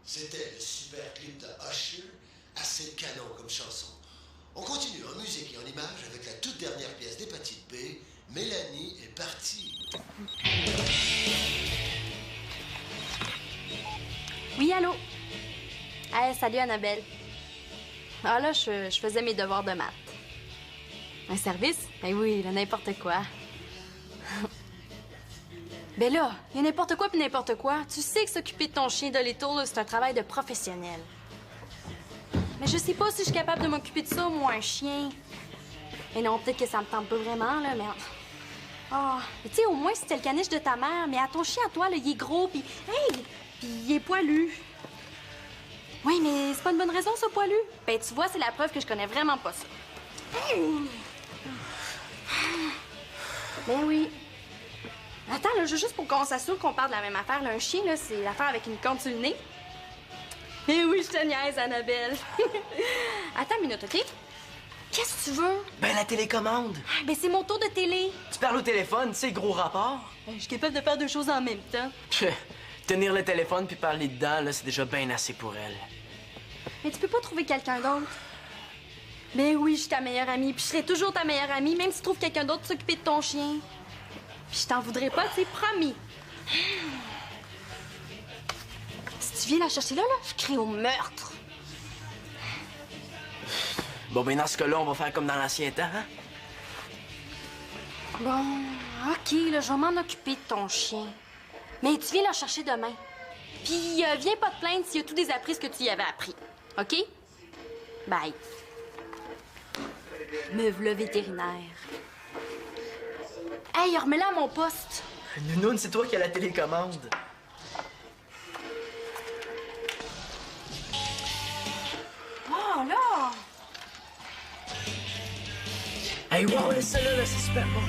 C'était le super clip de Usher, assez canon comme chanson. On continue en musique et en images avec la toute dernière pièce d'Hépatite B, Mélanie est partie. Oui, allô? Hey, salut Annabelle. Ah là, je faisais mes devoirs de maths. Un service? Ben oui, là, n'importe quoi. Ben là, il y a n'importe quoi puis n'importe quoi. Tu sais que s'occuper de ton chien de l'étour, c'est un travail de professionnel. Mais je sais pas si je suis capable de m'occuper de ça, moi, un chien. Et non, peut-être que ça me tente pas vraiment, là, mais... Ah, tu sais, au moins, c'était le caniche de ta mère, mais à ton chien, à toi, là, il est gros, puis... Hey! Puis il est poilu. Oui, mais c'est pas une bonne raison, ça, poilu. Ben, tu vois, c'est la preuve que je connais vraiment pas ça. Ben oui. Attends, là, juste pour qu'on s'assure qu'on parle de la même affaire, là, un chien, là, c'est l'affaire avec une corne sur le nez. Eh oui, je te niaise, Annabelle. Attends une minute, OK? Qu'est-ce que tu veux? Ben, la télécommande. Ah, ben, c'est mon tour de télé. Tu parles au téléphone, tu sais, gros rapport. Je suis capable de faire deux choses en même temps. Tenir le téléphone puis parler dedans, là, c'est déjà bien assez pour elle. Mais tu peux pas trouver quelqu'un d'autre? Ben oui, je suis ta meilleure amie, puis je serai toujours ta meilleure amie, même si tu trouves quelqu'un d'autre pour s'occuper de ton chien. Puis je t'en voudrais pas, tu sais, promis. Si tu viens la chercher là, je crie au meurtre. Bon, ben, dans ce cas-là, on va faire comme dans l'ancien temps, hein? Bon, OK, là, je vais m'en occuper de ton chien. Mais tu viens la chercher demain. Puis viens pas te plaindre s'il y a tout désappris ce que tu y avais appris. OK? Bye. Me v'là vétérinaire. Hey, remets-la à mon poste. Nounoun, c'est toi qui as la télécommande. Oh, là! Hey, wow, celle-là, là, c'est super bon.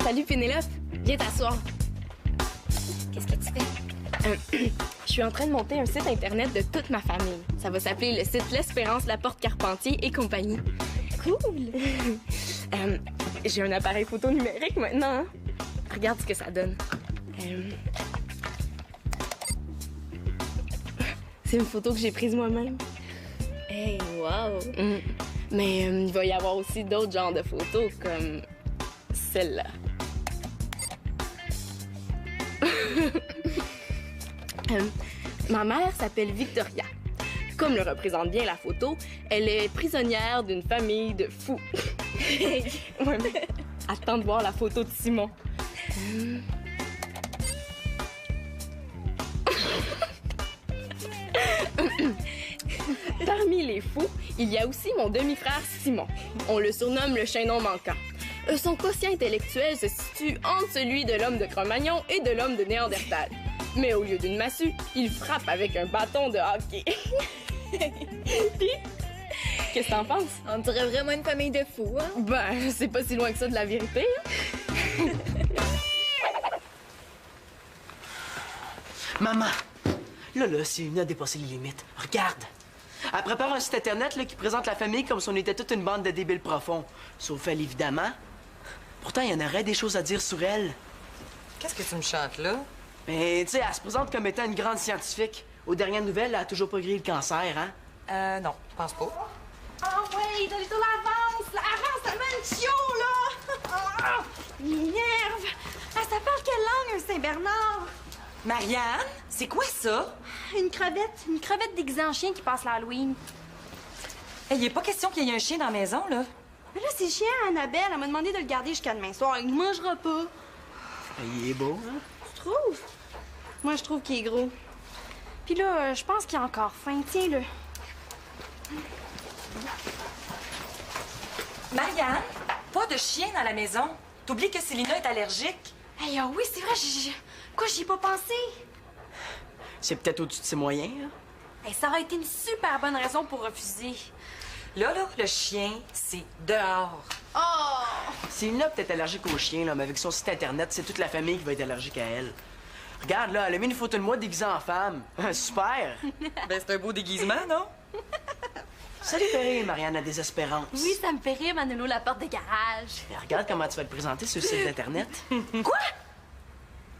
Salut Pénélope, viens t'asseoir. Qu'est-ce que tu fais? Je suis en train de monter un site internet de toute ma famille. Ça va s'appeler le site L'Espérance Laporte Carpentier et compagnie. Cool! J'ai un appareil photo numérique maintenant. Hein? Regarde ce que ça donne. C'est une photo que j'ai prise moi-même. Hey, wow! Mais il va y avoir aussi d'autres genres de photos comme celle-là. Ma mère s'appelle Victoria. Comme le représente bien la photo, elle est prisonnière d'une famille de fous. Ouais, mais attends de voir la photo de Simon. Parmi les fous, il y a aussi mon demi-frère Simon. On le surnomme le chaînon manquant. Son quotient intellectuel se situe entre celui de l'homme de Cro-Magnon et de l'homme de Néandertal. Mais au lieu d'une massue, il frappe avec un bâton de hockey. Puis, qu'est-ce que t'en penses? On dirait vraiment une famille de fous, hein? Ben, c'est pas si loin que ça de la vérité. Hein? Maman, là, c'est une a dépassé les limites. Regarde. Elle prépare un site internet là, qui présente la famille comme si on était toute une bande de débiles profonds. Sauf elle, évidemment. Pourtant, il y en aurait des choses à dire sur elle. Qu'est-ce que tu me chantes, là? Mais, tu sais, elle se présente comme étant une grande scientifique. Aux dernières nouvelles, elle a toujours pas grillé le cancer, hein? Non, je pense pas. Ah ouais, t'as l'étoile avance! Là, avance, ça mène chiot, là! Ah, il m'énerve! Ah, ça parle quelle langue, un Saint-Bernard? Marianne, c'est quoi ça? Une crevette déguisée en chien qui passe l'Halloween. Il n'est pas question qu'il y ait un chien dans la maison, là. Mais là, c'est le chien à Annabelle. Elle m'a demandé de le garder jusqu'à demain soir. Il ne mangera pas. Il est beau, hein? Tu trouves? Moi, je trouve qu'il est gros. Puis là, je pense qu'il a encore faim. Tiens-le. Marianne, pas de chien dans la maison. T'oublies que Célina est allergique. Hey, oui, c'est vrai, quoi, j'y ai pas pensé? C'est peut-être au-dessus de ses moyens, hein? Hey, ça aurait été une super bonne raison pour refuser. Là, le chien, c'est dehors. Oh! Célina est peut-être allergique aux chiens, là, mais avec son site Internet, c'est toute la famille qui va être allergique à elle. Regarde, là, elle a mis une photo de moi déguisée en femme. Super! Ben, c'est un beau déguisement, non? Ça lui fait rire, Marianne, la désespérance. Oui, ça me fait rire, Manolo, la porte de garage. Mais regarde comment tu vas te présenter sur le site d'Internet. Quoi?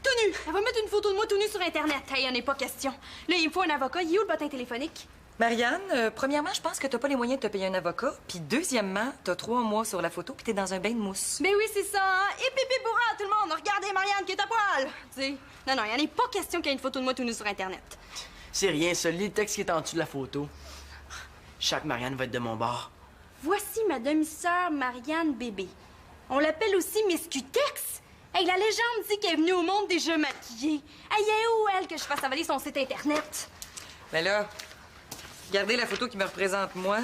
Tout nu! Elle va mettre une photo de moi tout nu sur Internet. Hey, y'en est pas question. Là, il me faut un avocat. Il est où le bottin téléphonique? Marianne, premièrement, je pense que t'as pas les moyens de te payer un avocat. Puis deuxièmement, t'as 3 mois sur la photo puis t'es dans un bain de mousse. Ben oui, c'est ça, hein? Et pipi bourra, tout le monde! Regardez Marianne qui est à poil! Tu sais, non, il en est pas question qu'il y ait une photo de moi tout nu sur Internet. C'est rien, ça. Lis le texte qui est en dessous de la photo. Chaque Marianne va être de mon bord. Voici ma demi-sœur Marianne Bébé. On l'appelle aussi Miss Cutex. Hey, la légende dit qu'elle est venue au monde déjà maquillée. Hey, est où, elle, que je fasse avaler son site Internet? Ben là, regardez la photo qui me représente moi.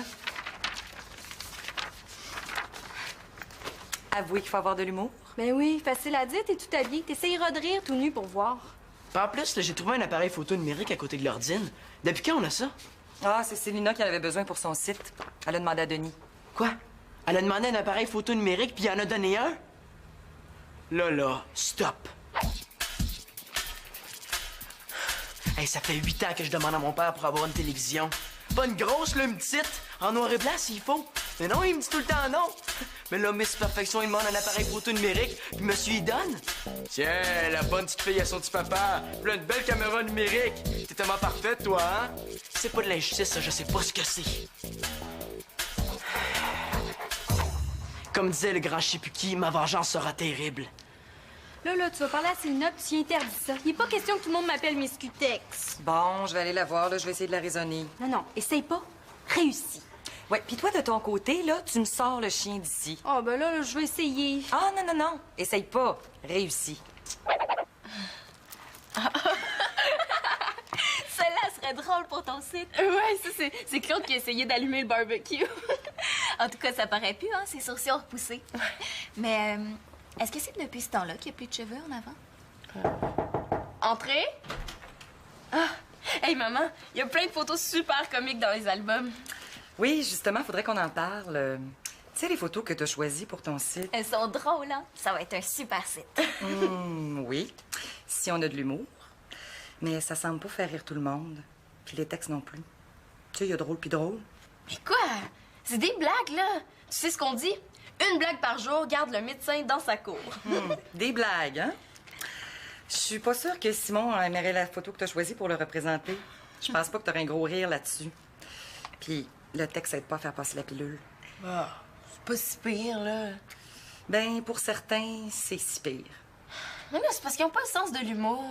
Avouez qu'il faut avoir de l'humour. Ben oui, facile à dire, t'es tout habillée. T'essayeras de rire tout nu pour voir. En plus, là, j'ai trouvé un appareil photo numérique à côté de l'ordine. Depuis quand on a ça? Ah, c'est Célina qui en avait besoin pour son site. Elle a demandé à Denis. Quoi? Elle a demandé un appareil photo numérique puis il en a donné un? Là, stop! Hey, ça fait 8 ans que je demande à mon père pour avoir une télévision. Pas une grosse, là, une petite, en noir et blanc s'il faut. Mais non, il me dit tout le temps non. Mais là, Miss Perfection, il demande un appareil photo numérique, puis monsieur, il donne. Tiens, la bonne petite fille à son petit papa. Puis une belle caméra numérique. T'es tellement parfaite, toi, hein? C'est pas de l'injustice, ça, je sais pas ce que c'est. Comme disait le grand Chipuki, ma vengeance sera terrible. Là, tu vas parler à Célina, puis tu interdis ça. Il est pas question que tout le monde m'appelle Miss Cutex. Bon, je vais aller la voir, là. Je vais essayer de la raisonner. Non, essaye pas. Réussis. Ouais, puis toi, de ton côté, là, tu me sors le chien d'ici. Oh, ben là, je vais essayer. Ah, non. Essaye pas. Réussis. Celle-là serait drôle pour ton site. Ouais, ça, c'est Claude qui a essayé d'allumer le barbecue. En tout cas, ça paraît plus, hein, ses sourcils ont repoussé. Mais est-ce que c'est depuis ce temps-là qu'il n'y a plus de cheveux en avant? Entrez? Ah! Hey, maman, il y a plein de photos super comiques dans les albums. Oui, justement, faudrait qu'on en parle. Tu sais, les photos que tu as choisies pour ton site? Elles sont drôles, hein? Ça va être un super site. Oui, si on a de l'humour. Mais ça semble pas faire rire tout le monde. Puis les textes non plus. Tu sais, il y a drôle puis drôle. Mais quoi? C'est des blagues, là. Tu sais ce qu'on dit? Une blague par jour garde le médecin dans sa cour. Des blagues, hein? Je suis pas sûre que Simon aimerait la photo que tu as choisie pour le représenter. Je pense pas que tu aurais un gros rire là-dessus. Puis le texte aide pas à faire passer la pilule. Ah, c'est pas si pire, là. Ben, pour certains, c'est si pire. Mais là, c'est parce qu'ils ont pas le sens de l'humour.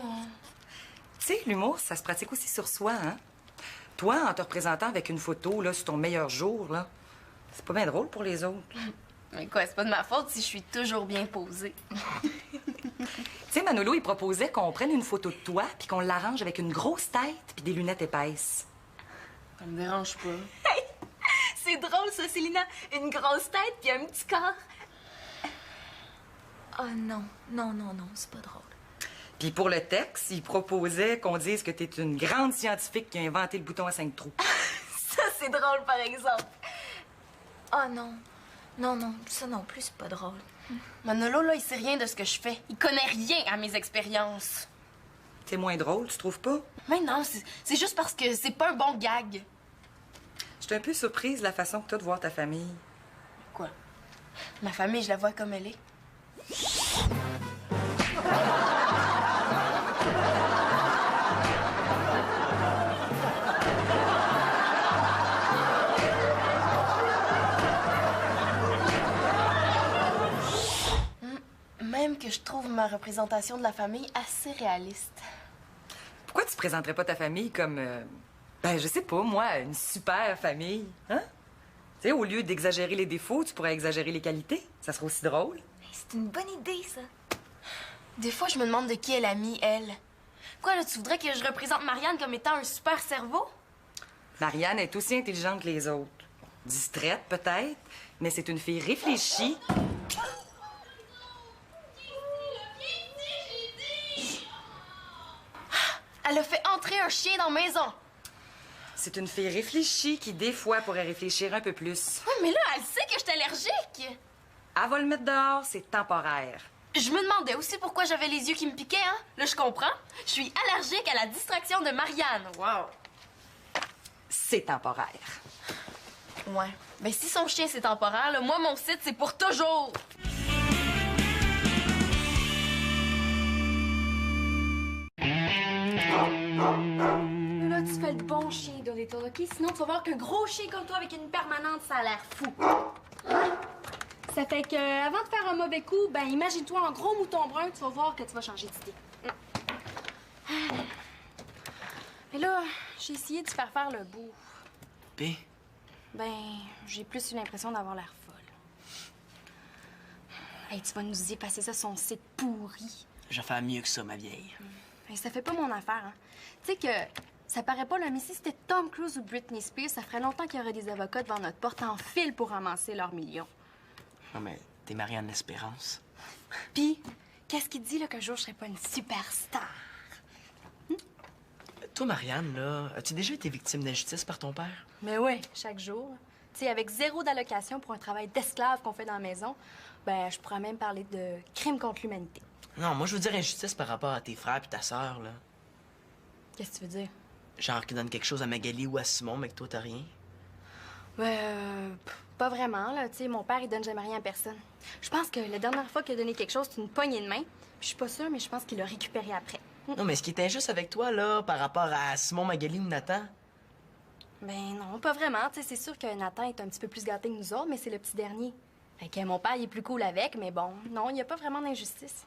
Tu sais, l'humour, ça se pratique aussi sur soi, hein? Toi, en te représentant avec une photo, là, sur ton meilleur jour, là, c'est pas bien drôle pour les autres. Mais quoi, c'est pas de ma faute si je suis toujours bien posée. Tu sais, Manolo, il proposait qu'on prenne une photo de toi puis qu'on l'arrange avec une grosse tête puis des lunettes épaisses. Ça me dérange pas. C'est drôle, ça, Célina. Une grosse tête puis un petit corps. Oh non, c'est pas drôle. Puis pour le texte, il proposait qu'on dise que t'es une grande scientifique qui a inventé le bouton à 5 trous. Ça, c'est drôle, par exemple. Oh non. Non, ça non plus, c'est pas drôle. Manolo, là, il sait rien de ce que je fais. Il connaît rien à mes expériences. C'est moins drôle, tu trouves pas? Mais non, c'est juste parce que c'est pas un bon gag. Je suis un peu surprise de la façon que t'as de voir ta famille. Quoi? Ma famille, je la vois comme elle est. Même que je trouve ma représentation de la famille assez réaliste. Pourquoi tu présenterais pas ta famille comme, ben, je sais pas, moi, une super famille, hein? Tu sais, au lieu d'exagérer les défauts, tu pourrais exagérer les qualités. Ça serait aussi drôle. C'est une bonne idée, ça. Des fois, je me demande de qui est l'amie, elle. Quoi, là, tu voudrais que je représente Marianne comme étant un super cerveau? Marianne est aussi intelligente que les autres. Distraite, peut-être, mais c'est une fille réfléchie. Elle a fait entrer un chien dans la maison. C'est une fille réfléchie qui, des fois, pourrait réfléchir un peu plus. Ouais, mais là, elle sait que je suis allergique. Elle va le mettre dehors, c'est temporaire. Je me demandais aussi pourquoi j'avais les yeux qui me piquaient, hein? Là, je comprends. Je suis allergique à la distraction de Marianne. Wow. C'est temporaire. Ouais. Ben, si son chien, c'est temporaire, là, moi, mon site, c'est pour toujours. Là, tu fais le bon chien, Dolittle, OK? Sinon, tu vas voir qu'un gros chien comme toi avec une permanente, ça a l'air fou. Ça fait que, avant de faire un mauvais coup, ben, imagine-toi un gros mouton brun, tu vas voir que tu vas changer d'idée. Mais là, j'ai essayé de faire le bout. P. Ben, j'ai plus eu l'impression d'avoir l'air folle. Hey, tu vas nous y passer ça, son site pourri. Je vais faire mieux que ça, ma vieille. Hey, ça fait pas mon affaire, hein. Tu sais que ça paraît pas, là, mais si c'était Tom Cruise ou Britney Spears, ça ferait longtemps qu'il y aurait des avocats devant notre porte en file pour ramasser leurs millions. Non, mais t'es Marianne Espérance. Puis, qu'est-ce qui dit, là, qu'un jour, je serais pas une superstar? Toi, Marianne, là, as-tu déjà été victime d'injustice par ton père? Mais oui, chaque jour. Tu sais, avec 0 d'allocation pour un travail d'esclave qu'on fait dans la maison, ben, je pourrais même parler de crime contre l'humanité. Non, moi, je veux dire injustice par rapport à tes frères et ta sœur, là. Qu'est-ce que tu veux dire? Genre qu'ils donnent quelque chose à Magali ou à Simon, mais que toi, t'as rien. Pas vraiment, là. Tu sais, mon père, il donne jamais rien à personne. Je pense que la dernière fois qu'il a donné quelque chose, c'est une poignée de main. Puis je suis pas sûre, mais je pense qu'il l'a récupéré après. Non, mais ce qui est injuste avec toi, là, par rapport à Simon, Magali ou Nathan? Ben non, pas vraiment. Tu sais, c'est sûr que Nathan est un petit peu plus gâté que nous autres, mais c'est le petit dernier. Fait que mon père, il est plus cool avec, mais bon, non, il n'y a pas vraiment d'injustice.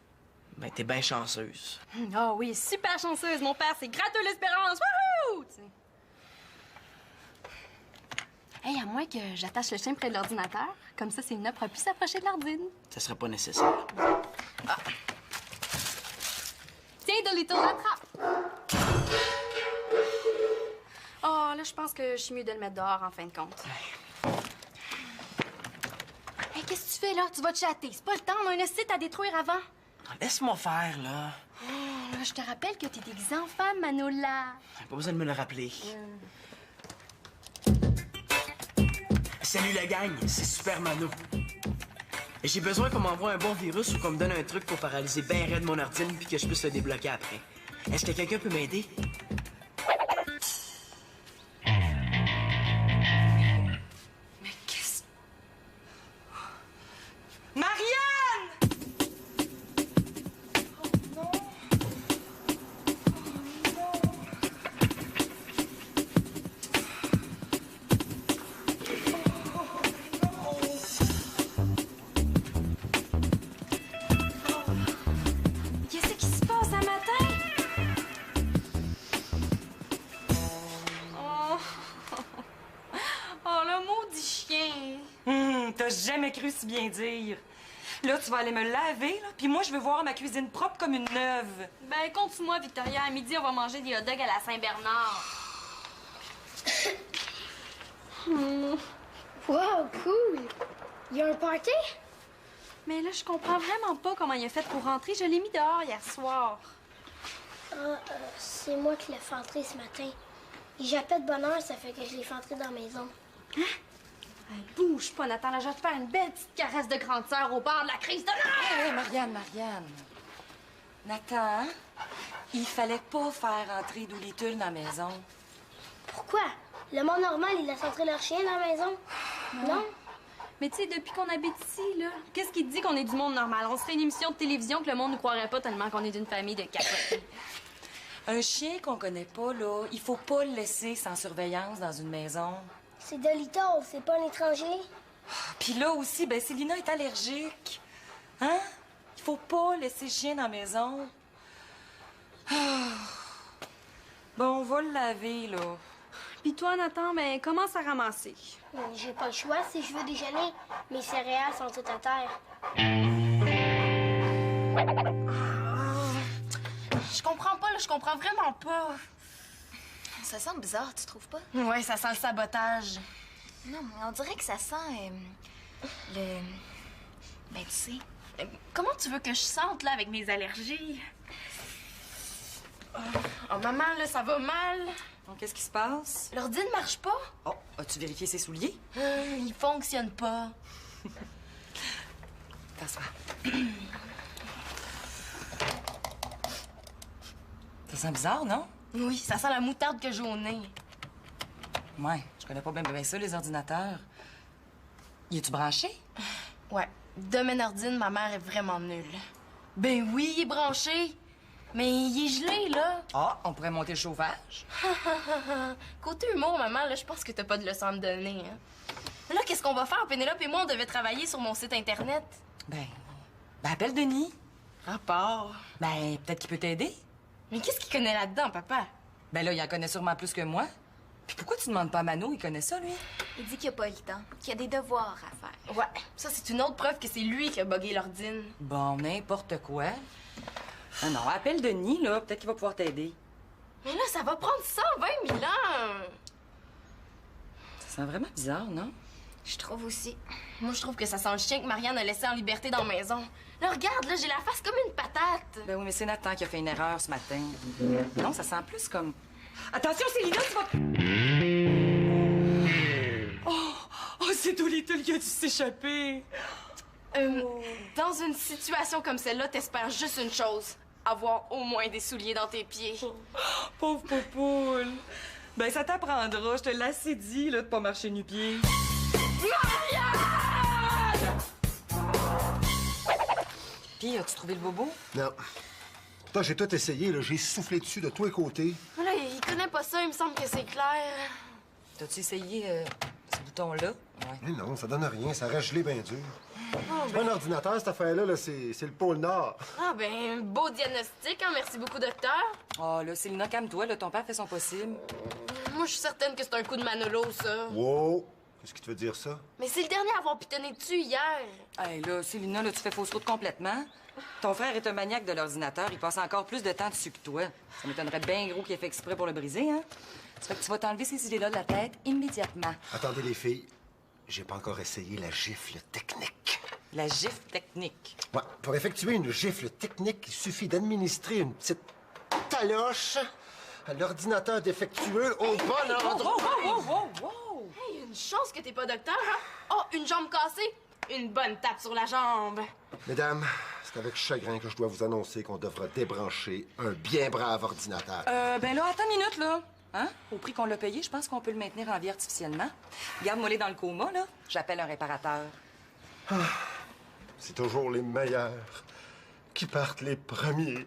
Ben, t'es bien chanceuse. Ah oui, super chanceuse. Mon père, c'est gratteux l'espérance. Wouhou! Tu sais. Hey, à moins que j'attache le chien près de l'ordinateur. Comme ça, c'est ne pourra plus s'approcher de l'ordine. Ça serait pas nécessaire. Tiens, Dolittle, l'attrape! Oh, là, je pense que je suis mieux de le mettre dehors, en fin de compte. Hey, qu'est-ce que tu fais, là? Tu vas te chatter. C'est pas le temps, on a un site à détruire avant. Laisse-moi faire, là. Oh, là, je te rappelle que t'es déguisée en femme, Manola. Pas besoin de me le rappeler. Salut la gang, c'est Super Mano. J'ai besoin qu'on m'envoie un bon virus ou qu'on me donne un truc pour paralyser bien raide mon ordine puis que je puisse le débloquer après. Est-ce que quelqu'un peut m'aider? Mais qu'est-ce... Marianne! Oh non! Qu'est-ce qui se passe un matin? Oh, oh le maudit chien. T'as jamais cru si bien dire. Là, tu vas aller me laver, là, puis moi, je veux voir ma cuisine propre comme une neuve. Ben, compte-moi, Victoria. À midi, on va manger des hot dogs à la Saint-Bernard. Wow, cool! Il y a un party? Mais là, je comprends vraiment pas comment il a fait pour rentrer. Je l'ai mis dehors hier soir. C'est moi qui l'ai fait entrer ce matin. Il jappait de bonne heure, ça fait que je l'ai fait entrer dans la maison. Hey, bouge pas, Nathan. Là, je vais te faire une belle petite caresse de grande sœur au bord de la crise de nerfs. Hé, Marianne. Nathan, il fallait pas faire entrer Doolittle dans la maison. Pourquoi? Le monde normal, il laisse entrer leur chien dans la maison? Non? Mais tu sais, depuis qu'on habite ici, là, qu'est-ce qui te dit qu'on est du monde normal? On serait une émission de télévision que le monde ne croirait pas tellement qu'on est d'une famille de capotés. Un chien qu'on connaît pas, là, il faut pas le laisser sans surveillance dans une maison. C'est Dolittle, c'est pas un étranger. Puis là aussi, ben Célina est allergique. Hein? Il faut pas laisser le chien dans la maison. Ah. Bon, on va le laver, là. Puis toi, Nathan, ben, commence à ramasser. J'ai pas le choix si je veux déjeuner. Mes céréales sont toutes à terre. Je comprends pas, là. Je comprends vraiment pas. Ça sent bizarre, tu trouves pas? Ouais, ça sent le sabotage. Non, mais on dirait que ça sent le... Ben, tu sais... comment tu veux que je sente, là, avec mes allergies? Oh, maman, là, ça va mal. Donc, qu'est-ce qui se passe? L'ordi ne marche pas. Oh, as-tu vérifié ses souliers? Il fonctionne pas. T'assois. Ça sent bizarre, non? Oui, ça sent la moutarde que j'ai au nez. Ouais, je connais pas bien ça, les ordinateurs. Y es-tu branché? Ouais, domaine ordine, ma mère est vraiment nulle. Ben oui, il est branché. Mais il est gelé, là. Ah, on pourrait monter le chauffage. Côté humour, maman, là, je pense que t'as pas de leçon à me donner, hein. Là, qu'est-ce qu'on va faire? Pénélope et moi, on devait travailler sur mon site Internet. Ben, appelle Denis. Rapport. Ben, peut-être qu'il peut t'aider. Mais qu'est-ce qu'il connaît là-dedans, papa? Ben là, il en connaît sûrement plus que moi. Puis pourquoi tu demandes pas à Mano? Il connaît ça, lui. Il dit qu'il a pas le temps, qu'il y a des devoirs à faire. Ouais, ça, c'est une autre preuve que c'est lui qui a bugué l'ordine. Bon, n'importe quoi. Ah non, appelle Denis, là. Peut-être qu'il va pouvoir t'aider. Mais là, ça va prendre 120 000 ans. Ça sent vraiment bizarre, non? Je trouve aussi. Moi, je trouve que ça sent le chien que Marianne a laissé en liberté dans la maison. Là, regarde, là, j'ai la face comme une patate. Ben oui, mais c'est Nathan qui a fait une erreur ce matin. Non, ça sent plus comme... Attention, Célina, tu vas... Oh, c'est Doolittle qui a dû s'échapper. Dans une situation comme celle-là, t'espères juste une chose. Avoir au moins des souliers dans tes pieds. Pauvre popoule. Ben, ça t'apprendra. Je te l'ai assez dit, là, de pas marcher nu-pied. Marianne! Puis, as-tu trouvé le bobo? Non. Pourtant, j'ai tout essayé, là. J'ai soufflé dessus de tous les côtés. Là, il connaît pas ça, il me semble que c'est clair. T'as-tu essayé ce bouton-là? Ouais. Mais non, ça donne rien. Ça reste gelé bien dur. C'est pas un ordinateur, cette affaire-là. Là. C'est le pôle Nord. Ah, ben, beau diagnostic, hein. Merci beaucoup, docteur. Oh, là, Célina, calme-toi, là. Ton père fait son possible. Moi, je suis certaine que c'est un coup de Manolo, ça. Wow! Qu'est-ce qui te veut dire ça? Mais c'est le dernier à avoir pitonné dessus hier. Hey, là, Célina, là, tu fais fausse route complètement. Ton frère est un maniaque de l'ordinateur. Il passe encore plus de temps dessus que toi. Ça m'étonnerait bien gros qu'il ait fait exprès pour le briser, hein? Ça fait que tu vas t'enlever ces idées-là de la tête immédiatement. Attendez, les filles. J'ai pas encore essayé la gifle technique. La gifle technique. Ouais, pour effectuer une gifle technique, il suffit d'administrer une petite taloche à l'ordinateur défectueux au bon endroit. Wow! Hey, une chance que t'es pas docteur, hein? Oh, une jambe cassée? Une bonne tape sur la jambe. Mesdames, c'est avec chagrin que je dois vous annoncer qu'on devra débrancher un bien brave ordinateur. Ben là, attends une minute, là. Hein? Au prix qu'on l'a payé, je pense qu'on peut le maintenir en vie artificiellement. Garde-moi les dans le coma, là. J'appelle un réparateur. C'est toujours les meilleurs qui partent les premiers.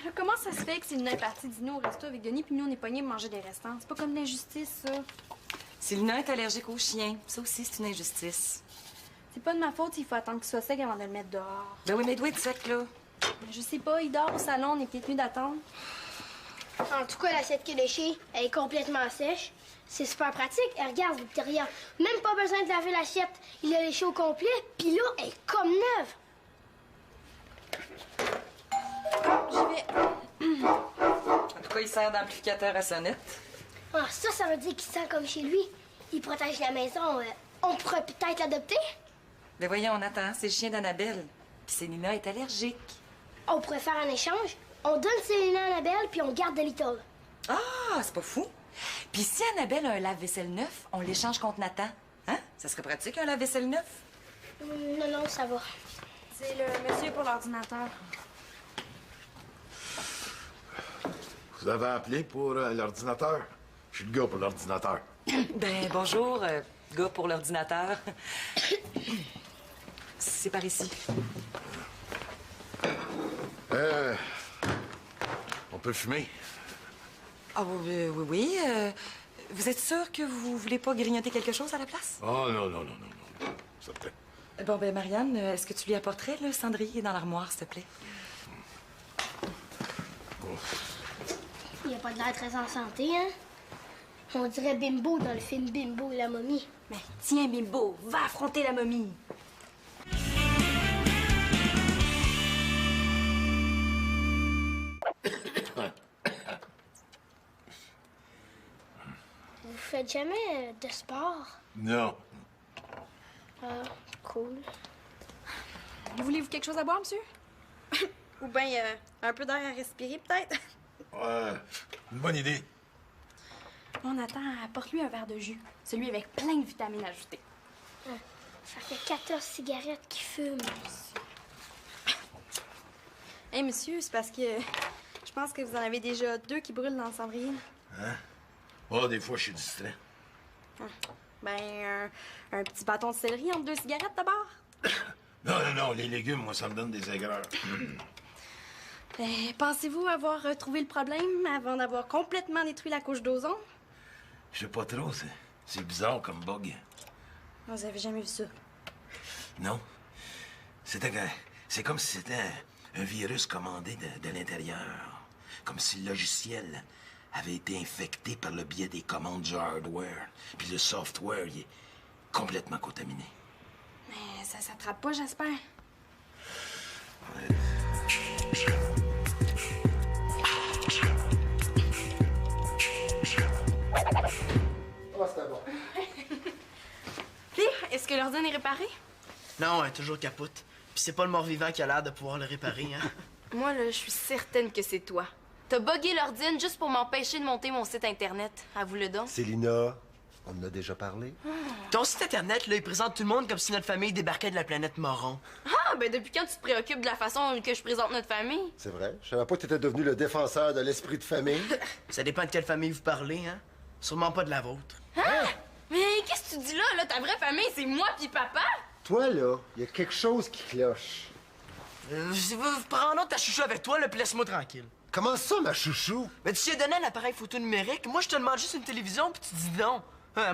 Là, comment ça se fait que Célina est partie dîner au resto avec Denis puis nous, on est pognés de manger des restants? C'est pas comme l'injustice, ça. Célina est allergique aux chiens. Ça aussi, c'est une injustice. C'est pas de ma faute s'il faut attendre qu'il soit sec avant de le mettre dehors. Ben oui, mais il doit être sec, là. Je sais pas, il dort au salon, on est peut-être mieux d'attendre. En tout cas, l'assiette qui est léchée, elle est complètement sèche. C'est super pratique. Et regarde, Victoria, même pas besoin de laver l'assiette. Il l'a léché au complet, puis là, elle est comme neuve. J'y vais. En tout cas, il sert d'amplificateur à sonnette. Ah, ça veut dire qu'il sent comme chez lui. Il protège la maison. On pourrait peut-être l'adopter. Ben voyons, on attend. C'est le chien d'Annabelle. Puis Célina est allergique. On pourrait faire un échange. On donne Célina à Annabelle, puis on garde de Little. Ah, c'est pas fou. Puis si Annabelle a un lave-vaisselle neuf, on l'échange contre Nathan. Hein? Ça serait pratique, un lave-vaisselle neuf? Non, ça va. C'est le monsieur pour l'ordinateur. Vous avez appelé pour l'ordinateur? Je suis le gars pour l'ordinateur. Ben, bonjour, gars pour l'ordinateur. C'est par ici. On peut fumer? Ah oui. Vous êtes sûr que vous voulez pas grignoter quelque chose à la place? Oh, non. Certain. Bon, ben, Marianne, est-ce que tu lui apporterais le cendrier dans l'armoire, s'il te plaît? Il a pas de l'air très en santé, hein? On dirait Bimbo dans le film Bimbo et la momie. Mais tiens, Bimbo, va affronter la momie. faites jamais de sport? Non. Ah, cool. Voulez-vous quelque chose à boire, monsieur? Ou bien un peu d'air à respirer, peut-être? Ouais, une bonne idée. Bon, Nathan, apporte-lui un verre de jus. Celui avec plein de vitamines ajoutées. Ça fait 14 cigarettes qu'il fume. Hey, monsieur, c'est parce que je pense que vous en avez déjà 2 qui brûlent dans le cendrier. Hein? Oh, des fois, je suis distrait. Ben, un petit bâton de céleri entre 2 cigarettes, d'abord. Non, les légumes, moi, ça me donne des aigreurs. Pensez-vous avoir trouvé le problème avant d'avoir complètement détruit la couche d'ozone? Je sais pas trop, c'est bizarre comme bug. Vous avez jamais vu ça? Non. C'est comme si c'était un virus commandé de l'intérieur. Comme si le logiciel avait été infecté par le biais des commandes du hardware. Puis le software, il est complètement contaminé. Mais ça s'attrape pas, j'espère. Oh, c'était bon. Puis, est-ce que l'ordine est réparée? Non, elle est toujours capote. Puis c'est pas le mort-vivant qui a l'air de pouvoir le réparer, hein? Moi, là, je suis certaine que c'est toi. T'as buggé l'ordine juste pour m'empêcher de monter mon site Internet. Avoue-le donc. Célina, on en a déjà parlé? Ton site Internet, là, il présente tout le monde comme si notre famille débarquait de la planète Moron. Ah, ben depuis quand tu te préoccupes de la façon que je présente notre famille? C'est vrai. Je savais pas que t'étais devenu le défenseur de l'esprit de famille. Ça dépend de quelle famille vous parlez, hein? Sûrement pas de la vôtre. Hein? Mais qu'est-ce que tu dis là? Là, ta vraie famille, c'est moi puis papa? Toi, là, il y a quelque chose qui cloche. Prends donc ta chouchou avec toi, là, puis laisse-moi tranquille. Comment ça, ma chouchou? Mais tu t'es donné un appareil photo numérique. Moi, je te demande juste une télévision, puis tu dis non.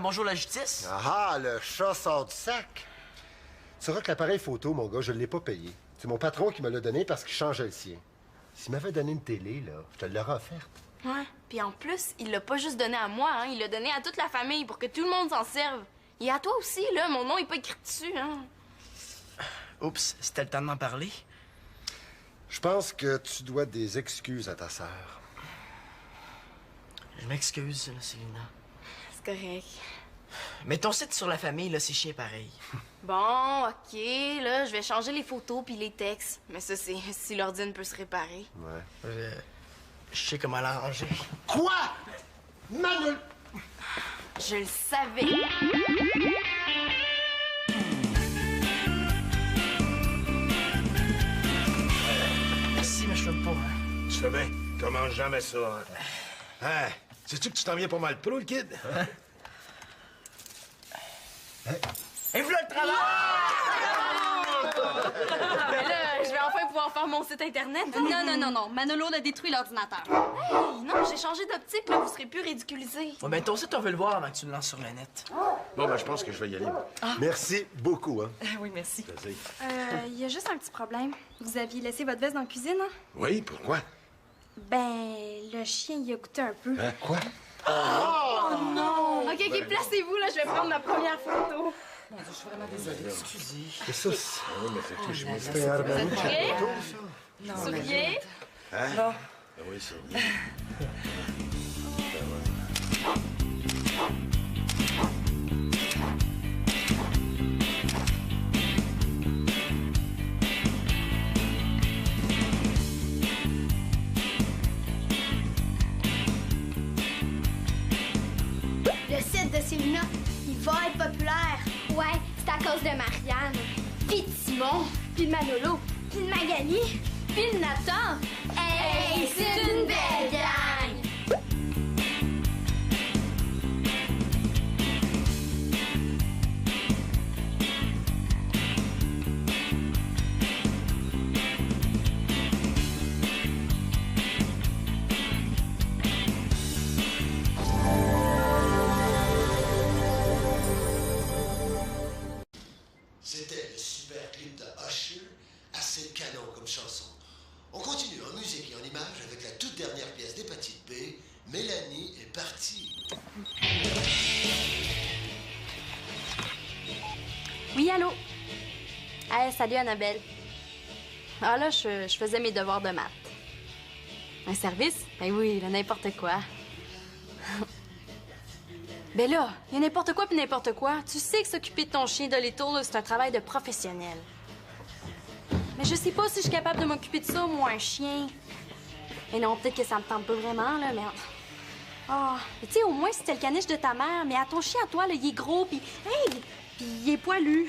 Bonjour la justice. Ah, le chat sort du sac. Tu sauras que l'appareil photo, mon gars, je l'ai pas payé. C'est mon patron qui me l'a donné parce qu'il changeait le sien. S'il m'avait donné une télé, là, je te l'aurais offerte. Ouais. Puis en plus, il l'a pas juste donné à moi, hein. Il l'a donné à toute la famille pour que tout le monde s'en serve. Et à toi aussi, là. Mon nom est pas écrit dessus, hein. Oups, c'était le temps de m'en parler. Je pense que tu dois des excuses à ta sœur. Je m'excuse, là, Célina. C'est correct. Mais ton site sur la famille, là, c'est chiant pareil. Bon, OK, là, je vais changer les photos puis les textes. Mais ça, c'est si l'ordine peut se réparer. Ouais. Je sais comment l'arranger. Quoi? Manol! Je le savais. Merci, mais je veux pas, hein. Tu fais bien. Commence jamais ça, hein? Hein? Sais-tu que tu t'en viens pas mal pro, le kid? Et voilà le travail! Ben là, je vais enfin pouvoir faire mon site Internet. Non. Manolo a détruit l'ordinateur. Hey, non, j'ai changé d'optique, là. Vous serez plus ridiculisés. Ouais, ben ton site, on veut le voir avant que tu le lances sur le net. Bon, ben, je pense que je vais y aller. Merci beaucoup, hein. Oui, merci. Plaisir. Il y a juste un petit problème. Vous aviez laissé votre veste dans la cuisine, hein? Oui, pourquoi? Ben, le chien y a goûté un peu. Hein? Quoi? OK, placez-vous, là, je vais prendre ma première photo. Excusez. C'est ça. Oui, mais c'est tout, je me C'est harmonique. Prêts? Souriez. Hein? Ah oui, ça. Oui. Le site de Célina, il va être populaire. Ouais, c'est à cause de Marianne. Puis de Simon, puis de Manolo, puis de Magali, puis de Nathan. Hey, c'est une belle gang! C'était le super clip de Usher, assez canon comme chanson. On continue en musique et en images avec la toute dernière pièce d'Hépatite B, Mélanie est partie. Oui, allô? Hey, salut, Annabelle. Ah là, je faisais mes devoirs de maths. Un service? Ben oui, là, n'importe quoi. Ben là, il y a n'importe quoi puis n'importe quoi. Tu sais que s'occuper de ton chien de l'étour, là, c'est un travail de professionnel. Mais je sais pas si je suis capable de m'occuper de ça, moi, un chien. Et non, peut-être que ça me tente pas vraiment, là, mais... Ah, mais tu sais, au moins, c'était le caniche de ta mère. Mais à ton chien, à toi, là, il est gros, puis... Hey! Puis il est poilu.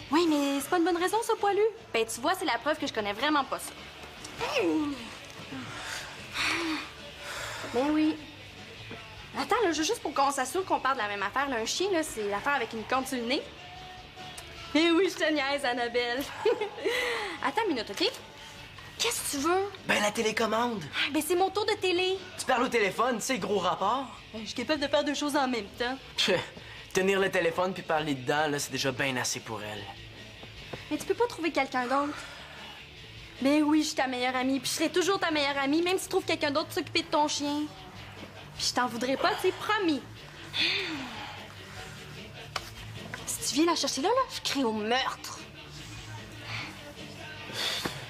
Oui, mais c'est pas une bonne raison, ça, poilu. Ben, tu vois, c'est la preuve que je connais vraiment pas ça. Ben oui. Attends, là, juste pour qu'on s'assure qu'on parle de la même affaire, là, un chien, là, c'est l'affaire avec une corne sur le nez. Eh oui, je te niaise, Annabelle. Attends une minute, OK? Qu'est-ce que tu veux? Ben, la télécommande. Ah, ben, c'est mon tour de télé. Tu parles au téléphone, tu sais, gros rapport. Ben, je suis capable de faire deux choses en même temps. Tenir le téléphone puis parler dedans, là, c'est déjà bien assez pour elle. Mais tu peux pas trouver quelqu'un d'autre? Ben oui, je suis ta meilleure amie, puis je serai toujours ta meilleure amie, même si tu trouves quelqu'un d'autre pour s'occuper de ton chien. Puis je t'en voudrais pas, tu sais, promis. Si tu viens la chercher là, je crie au meurtre.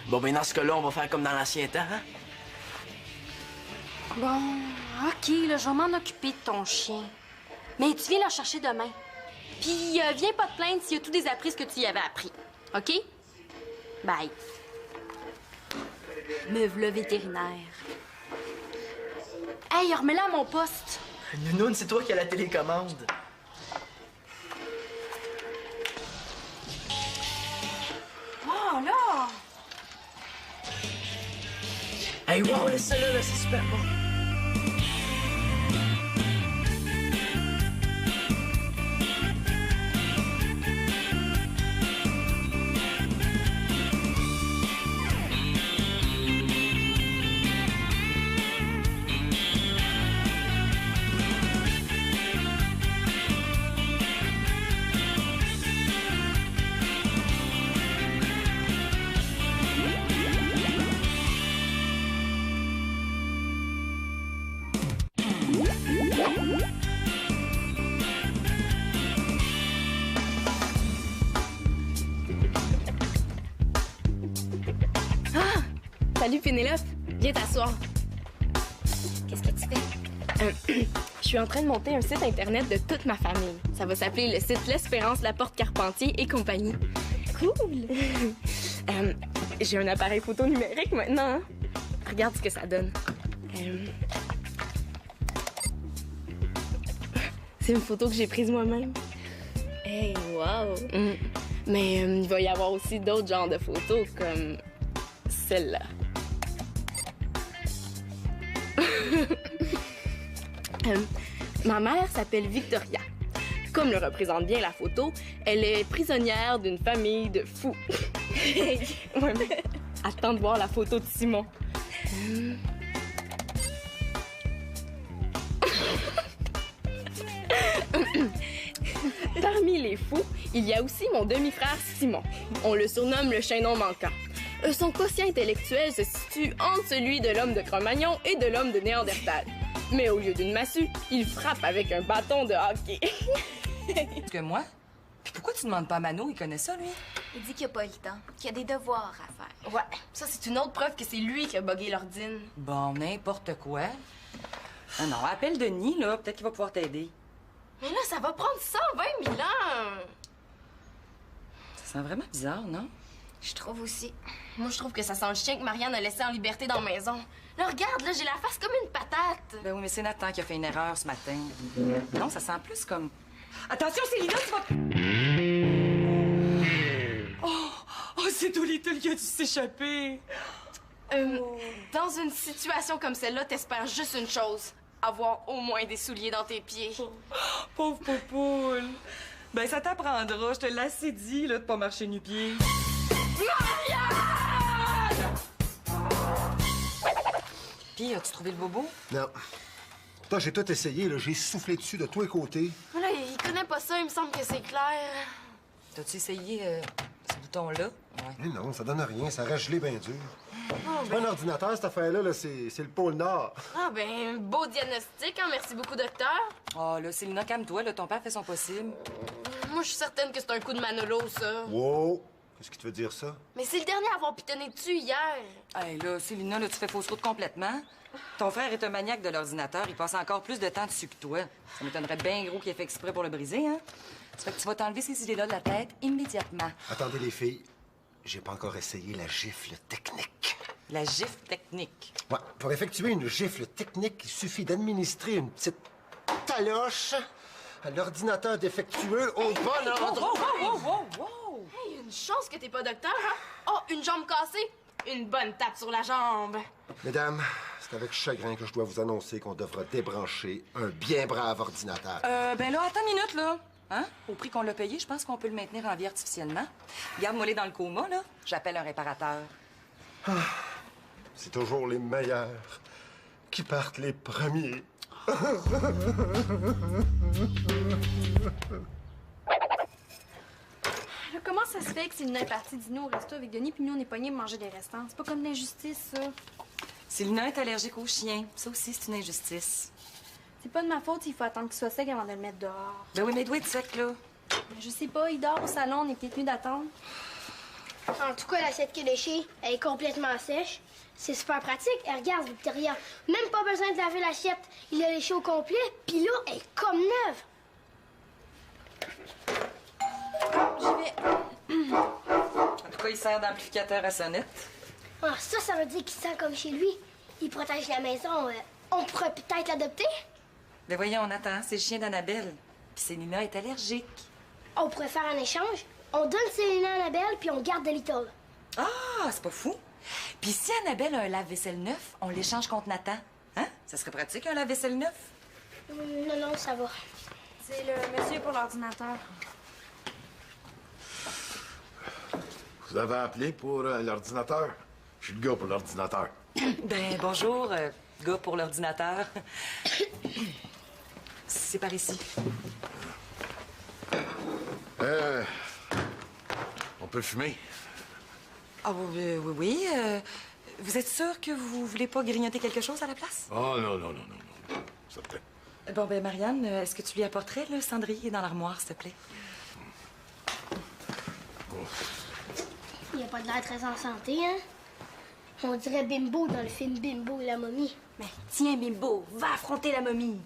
Bon, ben, dans ce cas-là, on va faire comme dans l'ancien temps, hein? Bon, OK, là, je vais m'en occuper de ton chien. Mais tu viens la chercher demain. Puis viens pas te plaindre s'il y a tout désappris ce que tu y avais appris. OK? Bye. Me v'là vétérinaire. Hey, remets-la à mon poste. Nounoun, c'est toi qui as la télécommande. Oh, là! Hey, wow, laisse ça là, c'est super bon. Salut Pénélope, viens t'asseoir. Qu'est-ce que tu fais? Je suis en train de monter un site internet de toute ma famille. Ça va s'appeler le site L'Espérance, La Porte Carpentier et compagnie. Cool! J'ai un appareil photo numérique maintenant. Hein? Regarde ce que ça donne. C'est une photo que j'ai prise moi-même. Hey, wow! Mais il va y avoir aussi d'autres genres de photos comme celle-là. Ma mère s'appelle Victoria. Comme le représente bien la photo, elle est prisonnière d'une famille de fous. Ouais, mais attends de voir la photo de Simon. Parmi les fous, il y a aussi mon demi-frère Simon. On le surnomme le chaînon manquant. Son quotient intellectuel se situe entre celui de l'homme de Cro-Magnon et de l'homme de Néandertal. Mais au lieu d'une massue, il frappe avec un bâton de hockey. Que moi? Puis pourquoi tu demandes pas à Mano? Il connaît ça, lui? Il dit qu'il a pas le temps, qu'il y a des devoirs à faire. Ouais, ça c'est une autre preuve que c'est lui qui a buggé l'ordine. Bon, n'importe quoi. Ah non, appelle Denis, là. Peut-être qu'il va pouvoir t'aider. Mais là, ça va prendre 120 000 ans. Ça sent vraiment bizarre, non? Je trouve aussi. Moi, je trouve que ça sent le chien que Marianne a laissé en liberté dans la maison. Là, regarde, là, j'ai la face comme une patate. Ben oui, mais c'est Nathan qui a fait une erreur ce matin. Non, ça sent plus comme... Attention, Célina, tu vas... Oh, c'est Doolittle qui a dû s'échapper. Dans une situation comme celle-là, t'espères juste une chose. Avoir au moins des souliers dans tes pieds. Pauvre Popoule. Ben, ça t'apprendra, je te l'ai assez dit, là, de pas marcher nu-pied. Marianne! Puis, as-tu trouvé le bobo? Non. Pourtant, j'ai tout essayé, là. J'ai soufflé dessus de tous les côtés. Là, il connaît pas ça, il me semble que c'est clair. T'as-tu essayé ce bouton-là? Ouais. Mais non, ça donne rien. Ça reste gelé bien dur. C'est pas un ordinateur, cette affaire-là. Là. C'est le pôle Nord. Ah, ben, beau diagnostic, hein. Merci beaucoup, docteur. Oh, là, Célina, calme-toi, là. Ton père fait son possible. Moi, je suis certaine que c'est un coup de Manolo, ça. Wow! Qu'est-ce qui te veut dire ça? Mais c'est le dernier à avoir pitonné dessus hier. Hey, là, Célina, là, tu fais fausse route complètement. Ton frère est un maniaque de l'ordinateur. Il passe encore plus de temps dessus que toi. Ça m'étonnerait bien gros qu'il ait fait exprès pour le briser, hein? Ça fait que tu vas t'enlever ces idées-là de la tête immédiatement. Attendez, les filles. J'ai pas encore essayé la gifle technique. La gifle technique. Ouais, pour effectuer une gifle technique, il suffit d'administrer une petite taloche à l'ordinateur défectueux au bon endroit. Hey, une chance que t'es pas docteur, hein? Oh, une jambe cassée! Une bonne tape sur la jambe! Mesdames, c'est avec chagrin que je dois vous annoncer qu'on devra débrancher un bien brave ordinateur. Ben là, attends une minute, là. Hein? Au prix qu'on l'a payé, je pense qu'on peut le maintenir en vie artificiellement. Garde-moi les dans le coma, là. J'appelle un réparateur. C'est toujours les meilleurs qui partent les premiers. Là, comment ça se fait que Célina est partie dîner au resto avec Denis puis nous, on est pognés pour manger des restants? C'est pas comme l'injustice, ça. Célina est allergique aux chiens. Ça aussi, c'est une injustice. C'est pas de ma faute, il faut attendre qu'il soit sec avant de le mettre dehors. Ben oui, mais il doit être sec, là. Mais je sais pas, il dort au salon, on est peut-être mieux d'attendre. En tout cas, l'assiette qu'il a léchée, elle est complètement sèche. C'est super pratique. Elle regarde, Victoria. Même pas besoin de laver l'assiette. Il l'a léchée au complet, puis là, elle est comme neuve. J'y vais. En tout cas, il sert d'amplificateur à sonnette. Ah, ça veut dire qu'il sent comme chez lui. Il protège la maison. On pourrait peut-être l'adopter. Ben voyons, on attend. C'est le chien d'Annabelle. Puis Célina est allergique. On pourrait faire un échange. On donne Célina à Annabelle, puis on garde de Little. Ah, c'est pas fou. Puis si Annabelle a un lave-vaisselle neuf, on l'échange contre Nathan. Hein? Ça serait pratique, un lave-vaisselle neuf? Non, ça va. C'est le monsieur pour l'ordinateur. Vous avez appelé pour l'ordinateur? Je suis le gars pour l'ordinateur. Ben, bonjour, gars pour l'ordinateur. C'est par ici. On peut fumer? Ah oui. Vous êtes sûr que vous voulez pas grignoter quelque chose à la place? Oh non. Certain. Bon, ben, Marianne, est-ce que tu lui apporterais le cendrier dans l'armoire, s'il te plaît? Il a pas de l'air très en santé, hein? On dirait Bimbo dans le film Bimbo et la momie. Mais tiens, Bimbo, va affronter la momie.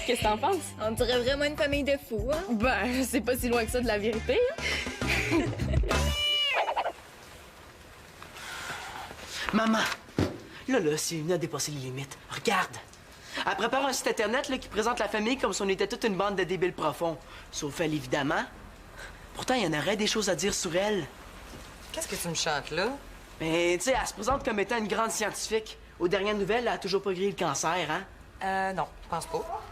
Qu'est-ce que t'en penses? On dirait vraiment une famille de fous, hein? Ben, c'est pas si loin que ça de la vérité, hein? Maman, là, Célina a dépassé les limites. Regarde. Elle prépare un site Internet là, qui présente la famille comme si on était toute une bande de débiles profonds. Sauf elle, évidemment. Pourtant, il y en aurait des choses à dire sur elle. Qu'est-ce que tu me chantes, là? Mais, tu sais, elle se présente comme étant une grande scientifique. Aux dernières nouvelles, elle a toujours pas grillé le cancer, hein? Non, je pense pas.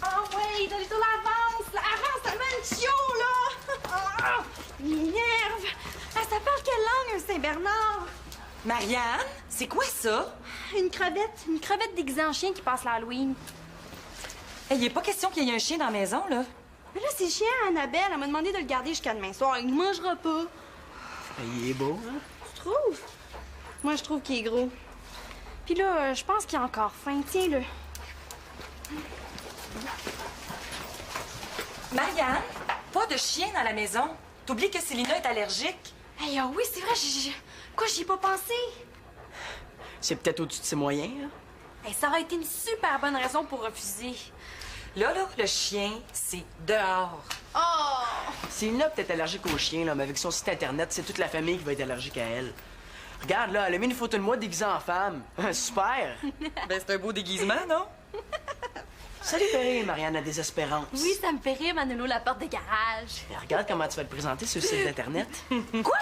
Ah ouais, donne tout l'avance! Avance, ça mène chiot, là! Ah, il m'énerve! Ah, ça parle quelle langue, un Saint-Bernard? Marianne, c'est quoi ça? Une crevette déguisée en chien qui passe l'Halloween. Il n'est pas question qu'il y ait un chien dans la maison, là. Mais là, c'est chien à Annabelle. Elle m'a demandé de le garder jusqu'à demain soir. Il ne mangera pas. Il est beau, hein? Tu trouves? Moi, je trouve qu'il est gros. Puis là, je pense qu'il a encore faim. Tiens-le. Marianne, pas de chien dans la maison. T'oublies que Célina est allergique. Hey, ah oui, c'est vrai. Quoi, j'y ai pas pensé? C'est peut-être au-dessus de ses moyens, hein? Hey, ça aurait été une super bonne raison pour refuser. Là, le chien, c'est dehors. Oh! Célina est peut-être allergique aux chiens, là, mais avec son site Internet, c'est toute la famille qui va être allergique à elle. Regarde, là, elle a mis une photo de moi déguisée en femme. Super! Ben, c'est un beau déguisement, non? Ça lui fait rire, Marianne, la désespérance. Oui, ça me fait rire, Manolo, la porte de garage. Mais regarde comment tu vas le présenter sur le site d'Internet. Quoi?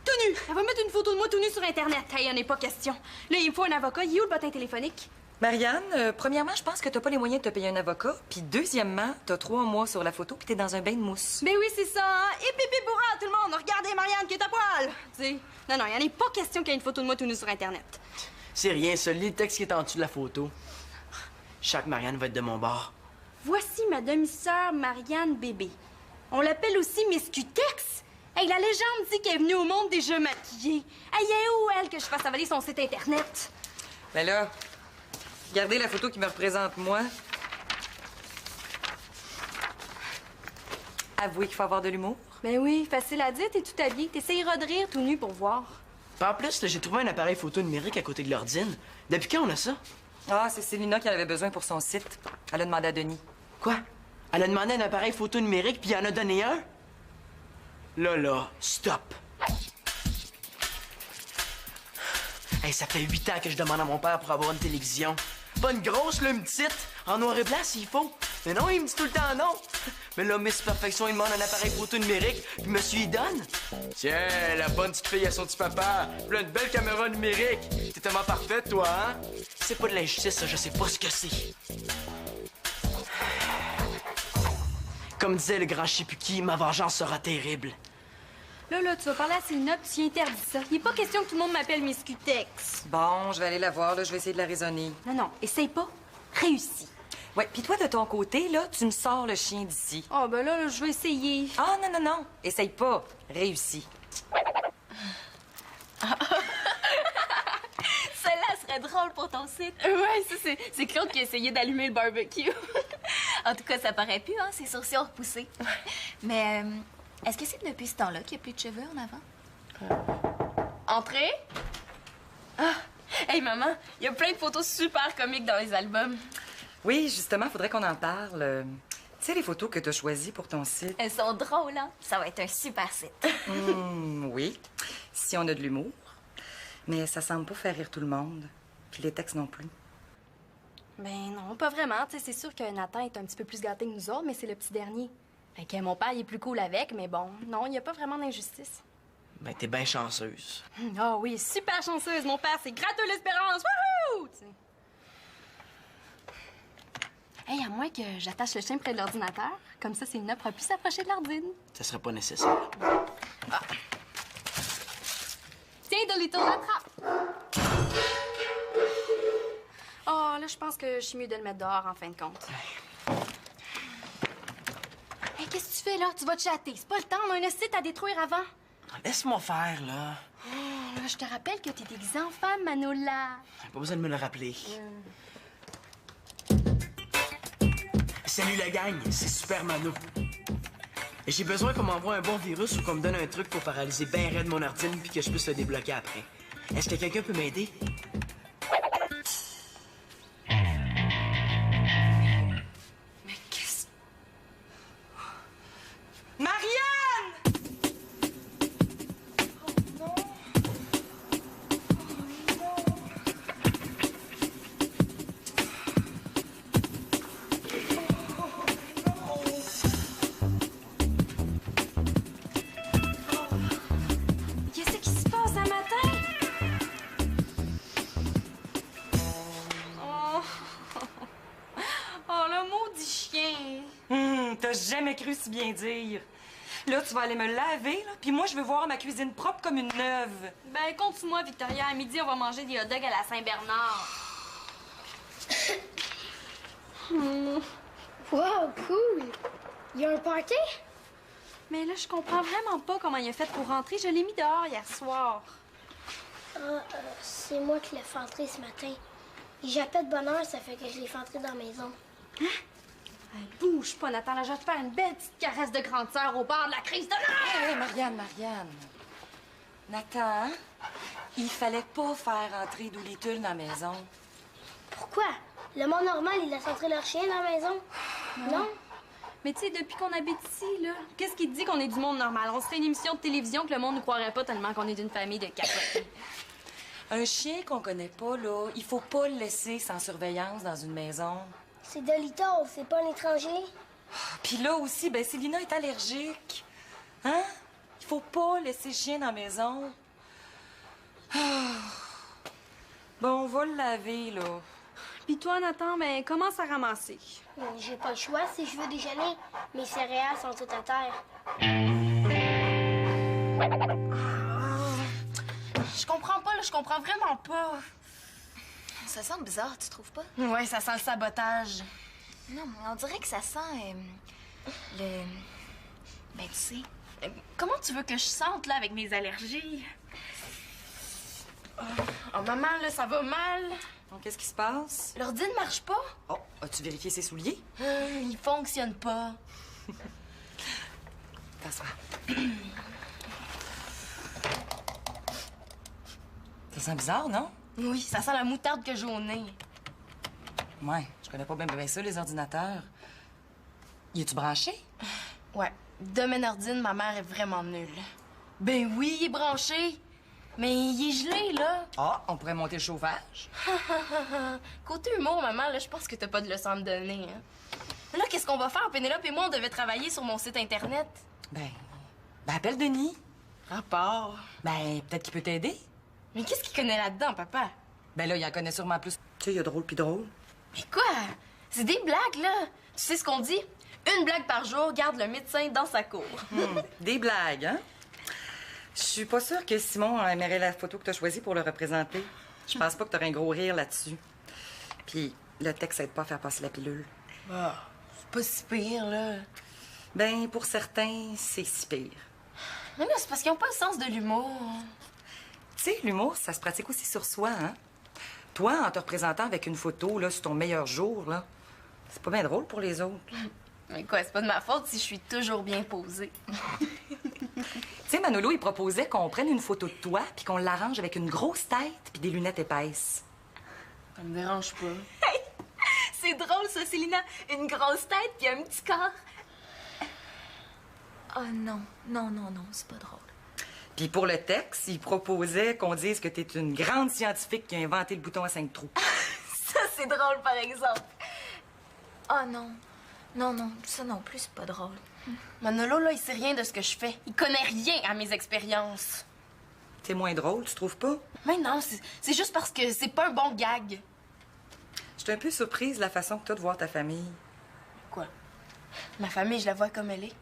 Tout nu! Elle va mettre une photo de moi tout nu sur Internet. Hey, y'en est pas question. Là, il me faut un avocat. Il est où le bottin téléphonique? Marianne, premièrement, je pense que t'as pas les moyens de te payer un avocat. Puis deuxièmement, t'as 3 mois sur la photo puis t'es dans un bain de mousse. Ben oui, c'est ça, hein? Hip, hip, hip, hurrah, tout le monde! Regardez Marianne qui est à poil! Tu sais, non, il en est pas question qu'il y ait une photo de moi tout nu sur Internet. C'est rien, ça. Lis le texte qui est en dessous de la photo. Chaque Marianne va être de mon bord. Voici ma demi-sœur Marianne Bébé. On l'appelle aussi Miss Cutex. Hey, la légende dit qu'elle est venue au monde déjà maquillée. Hey, est où, elle, que je fasse avaler son site Internet? Ben là, regardez la photo qui me représente moi. Avouez qu'il faut avoir de l'humour. Ben oui, facile à dire, t'es tout habillée. T'essayeras de rire tout nu pour voir. Puis en plus, là, j'ai trouvé un appareil photo numérique à côté de l'ordine. Depuis quand on a ça? Ah, c'est Célina qui en avait besoin pour son site. Elle a demandé à Denis. Quoi? Elle a demandé un appareil photo numérique, puis il en a donné un? Là, stop! Hey, ça fait 8 ans que je demande à mon père pour avoir une télévision. Pas une grosse, là, une petite, en noir et blanc s'il faut. Mais non, il me dit tout le temps non. Mais là, Miss Perfection, il demande un appareil photo numérique, puis monsieur, il donne. Tiens, la bonne petite fille à son petit papa. Puis là, une belle caméra numérique. T'es tellement parfaite, toi, hein? C'est pas de l'injustice, ça, je sais pas ce que c'est. Comme disait le grand Chipuki, ma vengeance sera terrible. Là, tu vas parler à Célina, puis tu y interdis ça. Il n'est pas question que tout le monde m'appelle Miss Cutex. Bon, je vais aller la voir, là. Je vais essayer de la raisonner. Non, essaye pas. Réussis. Ouais, puis toi, de ton côté, là, tu me sors le chien d'ici. Oh, ben là, je vais essayer. Ah, non. Essaye pas. Réussis. Celle-là serait drôle pour ton site. Ouais, ça, c'est Claude qui a essayé d'allumer le barbecue. En tout cas, ça paraît plus, hein, ses sourcils ont repoussé. Mais est-ce que c'est depuis ce temps-là qu'il n'y a plus de cheveux en avant? Entrez? Ah! Hey, maman, il y a plein de photos super comiques dans les albums. Oui, justement, faudrait qu'on en parle. Tu sais, les photos que tu as choisies pour ton site? Elles sont drôles, hein? Ça va être un super site. Oui, si on a de l'humour. Mais ça semble pas faire rire tout le monde. Puis les textes non plus. Ben non, pas vraiment. Tu sais, c'est sûr que Nathan est un petit peu plus gâté que nous autres, mais c'est le petit dernier. Fait que mon père, il est plus cool avec, mais bon, non, il n'y a pas vraiment d'injustice. Ben, t'es bien chanceuse. Ah oui, super chanceuse. Mon père, c'est gratteux l'espérance. Wouhou! T'sais. Hey, à moins que j'attache le chien près de l'ordinateur. Comme ça, Célina pourra plus s'approcher de l'ordine. Ça serait pas nécessaire. Ah. Tiens, Dolito, l'attrape! Oh, là, je pense que je suis mieux de le mettre dehors, en fin de compte. Hey, qu'est-ce que tu fais, là? Tu vas te chatter. C'est pas le temps, on a un site à détruire avant. Laisse-moi faire, là. Oh, là, je te rappelle que t'es déguisée en femme, Manola. Pas besoin de me le rappeler. Salut la gang, c'est Super Mano. Et j'ai besoin qu'on m'envoie un bon virus ou qu'on me donne un truc pour paralyser bien raide mon ordine puis que je puisse le débloquer après. Est-ce que quelqu'un peut m'aider? Mais qu'est-ce... Marianne! Oh non! Qu'est-ce qui se passe un matin? Oh, le maudit chien. T'as jamais cru si bien dire. Là, tu vas aller me laver, là, puis moi, je veux voir ma cuisine propre comme une neuve. Ben, compte-moi, Victoria. À midi, on va manger des hot dogs à la Saint-Bernard. Wow, cool! Il y a un party? Mais là, je comprends vraiment pas comment il a fait pour rentrer. Je l'ai mis dehors hier soir. C'est moi qui l'ai fait entrer ce matin. Il jappait de bonne heure, ça fait que je l'ai fait entrer dans la maison. Hey, bouge pas, Nathan. Là, je vais te faire une belle petite caresse de grande sœur au bord de la crise de nerfs. Hé, Marianne. Nathan, il fallait pas faire entrer Doolittle dans la maison. Pourquoi? Le monde normal, il laisse entrer leur chien dans la maison? Non? Mais tu sais, depuis qu'on habite ici, là, qu'est-ce qui te dit qu'on est du monde normal? On se fait une émission de télévision que le monde ne croirait pas tellement qu'on est d'une famille de capotés. Un chien qu'on connaît pas, là, il faut pas le laisser sans surveillance dans une maison. C'est Dolito, c'est pas un étranger. Puis là aussi, ben Célina est allergique. Hein? Il faut pas laisser le chien dans la maison. Ah. Bon, on va le laver, là. Puis toi, Nathan, ben, commence à ramasser. J'ai pas le choix si je veux déjeuner. Mes céréales sont toutes à terre. Je comprends pas, là, je comprends vraiment pas. Ça sent bizarre, tu trouves pas? Ouais, ça sent le sabotage. Non, mais on dirait que ça sent le... Ben, tu sais... Comment tu veux que je sente, là, avec mes allergies? Oh, maman, là, ça va mal. Donc, qu'est-ce qui se passe? L'ordi ne marche pas. Oh, as-tu vérifié ses souliers? Il fonctionne pas. T'assois. sent bizarre, non? Oui, ça sent la moutarde que j'ai au nez. Ouais, je connais pas bien ça, les ordinateurs. Y es-tu branché? Ouais. Domaine ordine, ma mère est vraiment nulle. Ben oui, il est branché. Mais il est gelé, là. Ah, on pourrait monter le chauffage. Côté humour, maman, là, je pense que t'as pas de leçon à me donner, hein. Là, qu'est-ce qu'on va faire? Pénélope et moi, on devait travailler sur mon site Internet. Ben, appelle Denis. Rapport. Ben, peut-être qu'il peut t'aider. Mais qu'est-ce qu'il connaît là-dedans, papa? Ben là, il en connaît sûrement plus. Tu sais, il y a drôle puis drôle. Mais quoi? C'est des blagues, là. Tu sais ce qu'on dit? Une blague par jour garde le médecin dans sa cour. Des blagues, hein? Je suis pas sûre que Simon aimerait la photo que t'as choisie pour le représenter. Je pense pas que t'aurais un gros rire là-dessus. Puis, le texte aide pas à faire passer la pilule. Ah, c'est pas si pire, là. Ben, pour certains, c'est si pire. Mais là, c'est parce qu'ils ont pas le sens de l'humour. Tu sais, l'humour, ça se pratique aussi sur soi, hein? Toi, en te représentant avec une photo, là, sur ton meilleur jour, là, c'est pas bien drôle pour les autres. Mais quoi, c'est pas de ma faute si je suis toujours bien posée. Tu sais, Manolo, il proposait qu'on prenne une photo de toi puis qu'on l'arrange avec une grosse tête puis des lunettes épaisses. Ça me dérange pas. Hey! C'est drôle, ça, Célina. Une grosse tête puis un petit corps. Oh non, non, non, non, c'est pas drôle. Puis pour le texte, il proposait qu'on dise que t'es une grande scientifique qui a inventé le bouton à 5 trous. Ça, c'est drôle, par exemple. Oh non. Non, non, ça non plus, c'est pas drôle. Manolo, là, il sait rien de ce que je fais. Il connaît rien à mes expériences. C'est moins drôle, tu trouves pas? Mais non, c'est juste parce que c'est pas un bon gag. Je suis un peu surprise de la façon que t'as de voir ta famille. Quoi? Ma famille, je la vois comme elle est.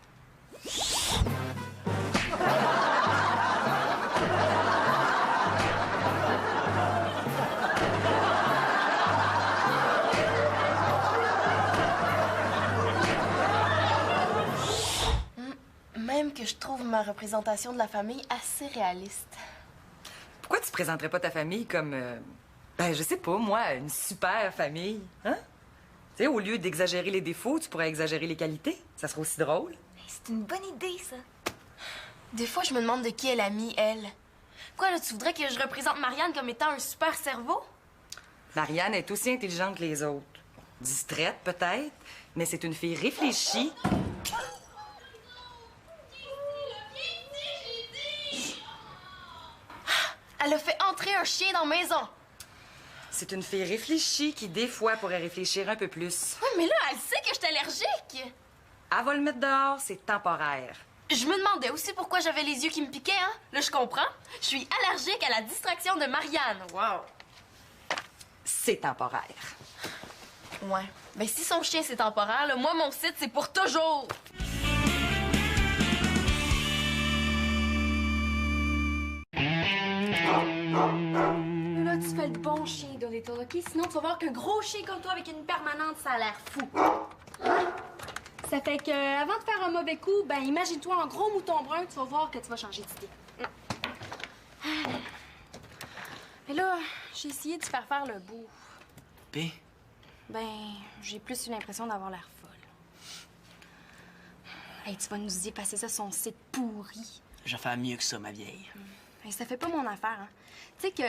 Même que je trouve ma représentation de la famille assez réaliste. Pourquoi tu présenterais pas ta famille comme, ben, je sais pas, moi, une super famille, hein? Tu sais, au lieu d'exagérer les défauts, tu pourrais exagérer les qualités. Ça serait aussi drôle. C'est une bonne idée, ça. Des fois, je me demande de qui est l'amie, elle. Quoi, là, tu voudrais que je représente Marianne comme étant un super cerveau? Marianne est aussi intelligente que les autres. Distraite, peut-être, mais c'est une fille réfléchie. Elle a fait entrer un chien dans la maison. C'est une fille réfléchie qui, des fois, pourrait réfléchir un peu plus. Ouais, mais là, elle sait que je suis allergique. Elle va le mettre dehors, c'est temporaire. Je me demandais aussi pourquoi j'avais les yeux qui me piquaient, hein? Là, je comprends. Je suis allergique à la distraction de Marianne. Wow. C'est temporaire. Ouais. Ben, si son chien, c'est temporaire, là, moi, mon site, c'est pour toujours. Là, tu fais le bon chien de l'état, OK? Sinon, tu vas voir qu'un gros chien comme toi avec une permanente, ça a l'air fou. Hein? Ça fait que, avant de faire un mauvais coup, ben, imagine-toi un gros mouton brun, tu vas voir que tu vas changer d'idée. Mais là, j'ai essayé de faire faire le bout. P. Ben, j'ai plus eu l'impression d'avoir l'air folle. Hey, tu vas nous y passer ça, son site pourri. Je vais faire mieux que ça, ma vieille. Hey, ça fait pas mon affaire, hein. Tu sais que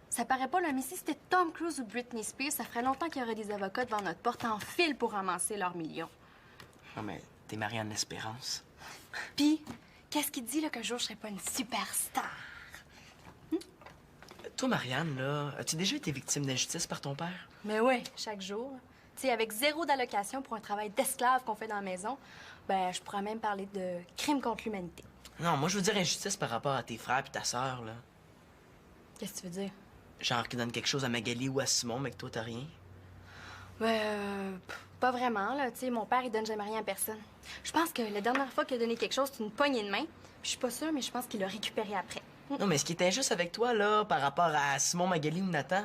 ça paraît pas, là, mais si c'était Tom Cruise ou Britney Spears, ça ferait longtemps qu'il y aurait des avocats devant notre porte en file pour ramasser leurs millions. Non, mais t'es Marianne L'Espérance. Puis, qu'est-ce qui te dit, là, qu'un jour, je serais pas une superstar? Toi, Marianne, là, as-tu déjà été victime d'injustice par ton père? Mais oui, chaque jour. Tu sais, avec 0 d'allocation pour un travail d'esclave qu'on fait dans la maison, ben, je pourrais même parler de crime contre l'humanité. Non, moi, je veux dire injustice par rapport à tes frères et ta sœur, là. Qu'est-ce que tu veux dire? Genre qu'ils donnent quelque chose à Magali ou à Simon, mais que toi, t'as rien. Pas vraiment, là. Tu sais, mon père, il donne jamais rien à personne. Je pense que la dernière fois qu'il a donné quelque chose, c'est une poignée de main. Puis je suis pas sûre, mais je pense qu'il l'a récupéré après. Non, mais ce qui est injuste avec toi, là, par rapport à Simon, Magali ou Nathan...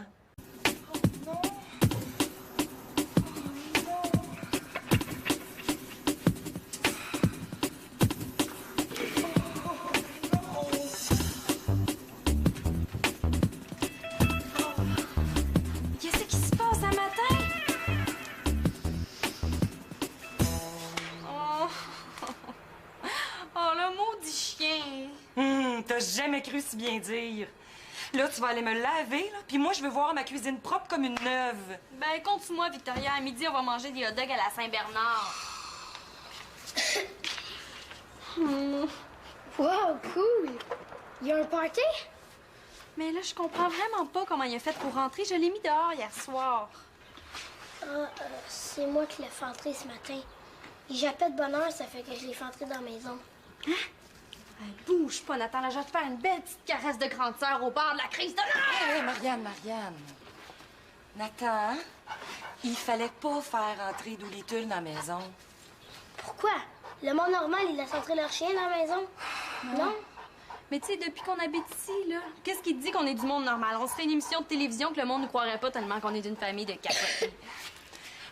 Qu'est-ce qui se passe un matin? Oh, le maudit chien. T'as jamais cru si bien dire. Là, tu vas aller me laver, là, puis moi, je veux voir ma cuisine propre comme une neuve. Ben, compte-moi, Victoria. À midi, on va manger des hot dogs à la Saint-Bernard. Wow, cool! Il y a un party? Mais là, je comprends vraiment pas comment il a fait pour rentrer. Je l'ai mis dehors hier soir. C'est moi qui l'ai fait entrer ce matin. Il jappait de bonne heure, ça fait que je l'ai fait entrer dans la maison. Hey, bouge pas, Nathan. Là, je vais te faire une belle petite caresse de grande sœur au bord de la crise de nerfs. Hé, Marianne. Nathan, il fallait pas faire entrer Doolittle dans la maison. Pourquoi? Le monde normal, il laisse entrer leur chien dans la maison? Non? Mais tu sais, depuis qu'on habite ici, là, qu'est-ce qui te dit qu'on est du monde normal? On serait une émission de télévision que le monde ne croirait pas tellement qu'on est d'une famille de capotés.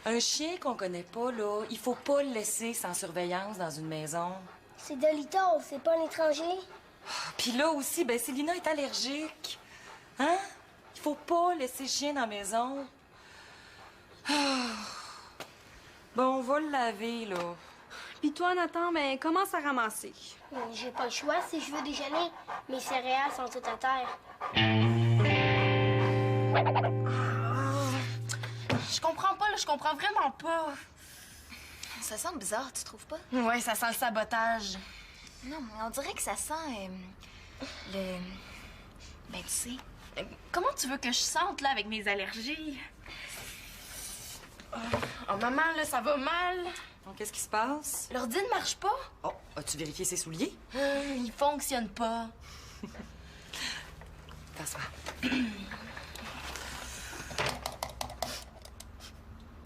Un chien qu'on connaît pas, là, il faut pas le laisser sans surveillance dans une maison. C'est Doolittle, c'est pas un étranger. Puis là aussi, ben Célina est allergique. Hein? Il faut pas laisser le chien dans la maison. Ah. Bon, on va le laver, là. Puis toi, Nathan, ben, commence à ramasser. J'ai pas le choix si je veux déjeuner. Mes céréales sont toutes à terre. Je comprends pas, là, je comprends vraiment pas. Ça sent bizarre, tu trouves pas? Ouais, ça sent le sabotage. Non, mais on dirait que ça sent le... Ben, tu sais... Comment tu veux que je sente, là, avec mes allergies? Oh, maman, là, ça va mal. Donc, qu'est-ce qui se passe? L'ordi ne marche pas. Oh, as-tu vérifié ses souliers? Il fonctionne pas. T'assois.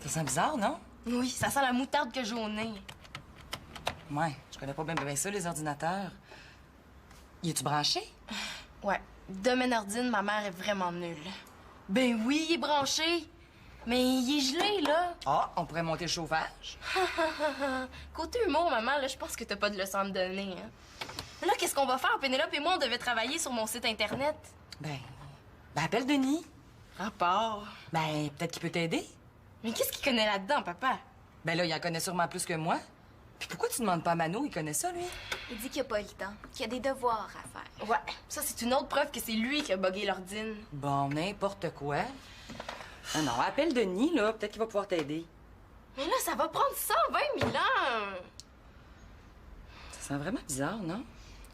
Ça sent bizarre, non? Oui, ça sent la moutarde que j'ai au nez. Ouais, je connais pas bien ça, les ordinateurs. Y es-tu branché? Ouais. Domaine ordine, ma mère est vraiment nulle. Ben oui, il est branché. Mais il est gelé, là. Ah, on pourrait monter le chauffage. Côté humour, maman, là, je pense que t'as pas de leçon à me donner, hein. Là, qu'est-ce qu'on va faire? Pénélope et moi, on devait travailler sur mon site Internet. Ben, appelle Denis. Rapport. Ben, peut-être qu'il peut t'aider. Mais qu'est-ce qu'il connaît là-dedans, papa? Ben là, il en connaît sûrement plus que moi. Puis pourquoi tu demandes pas à Mano? Il connaît ça, lui. Il dit qu'il a pas le temps, qu'il y a des devoirs à faire. Ouais, ça, c'est une autre preuve que c'est lui qui a bugué l'ordine. Bon, n'importe quoi. Ah non, appelle Denis, là. Peut-être qu'il va pouvoir t'aider. Mais là, ça va prendre 120 000 ans. Ça sent vraiment bizarre, non?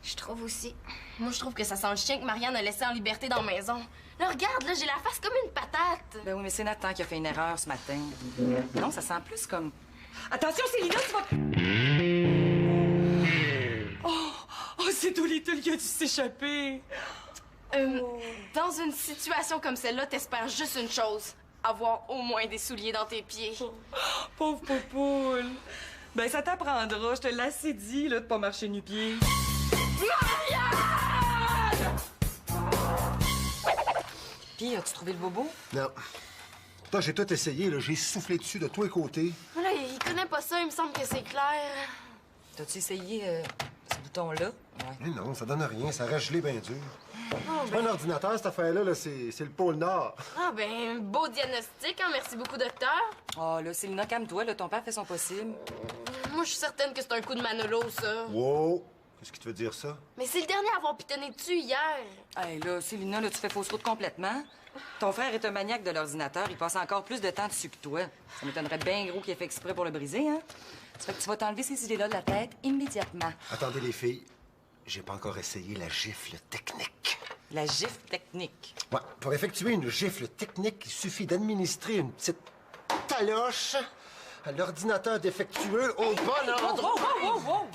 Je trouve aussi. Moi, je trouve que ça sent le chien que Marianne a laissé en liberté dans la maison. Là, regarde, là, j'ai la face comme une patate. Ben oui, mais c'est Nathan qui a fait une erreur ce matin. Non, ça sent plus comme... Attention, Célina, tu vas... Oh, c'est Doolittle qui a dû s'échapper. Dans une situation comme celle-là, t'espères juste une chose. Avoir au moins des souliers dans tes pieds. Pauvre popoule. Ben, ça t'apprendra. Je te l'ai assez dit, là, de pas marcher nu-pied. Marianne! Puis, as-tu trouvé le bobo? Non. Pourtant, j'ai tout essayé, là. J'ai soufflé dessus de tous les côtés. Là, il connaît pas ça, il me semble que c'est clair. T'as-tu essayé ce bouton-là? Ouais. Mais non, ça donne rien. Ça reste gelé bien dur. C'est pas un ordinateur, cette affaire-là. Là. C'est le pôle Nord. Ah, ben, beau diagnostic, hein. Merci beaucoup, docteur. Oh, là, Célina, calme-toi, là. Ton père fait son possible. Moi, je suis certaine que c'est un coup de Manolo, ça. Wow! Qu'est-ce qui te veut dire ça? Mais c'est le dernier à avoir pitonné dessus hier. Hey, là, Célina, là, tu fais fausse route complètement. Ton frère est un maniaque de l'ordinateur. Il passe encore plus de temps dessus que toi. Ça m'étonnerait bien gros qu'il ait fait exprès pour le briser, hein? Ça fait que tu vas t'enlever ces idées-là de la tête immédiatement. Attendez, les filles. J'ai pas encore essayé la gifle technique. La gifle technique. Ouais, pour effectuer une gifle technique, il suffit d'administrer une petite taloche à l'ordinateur défectueux au bon endroit.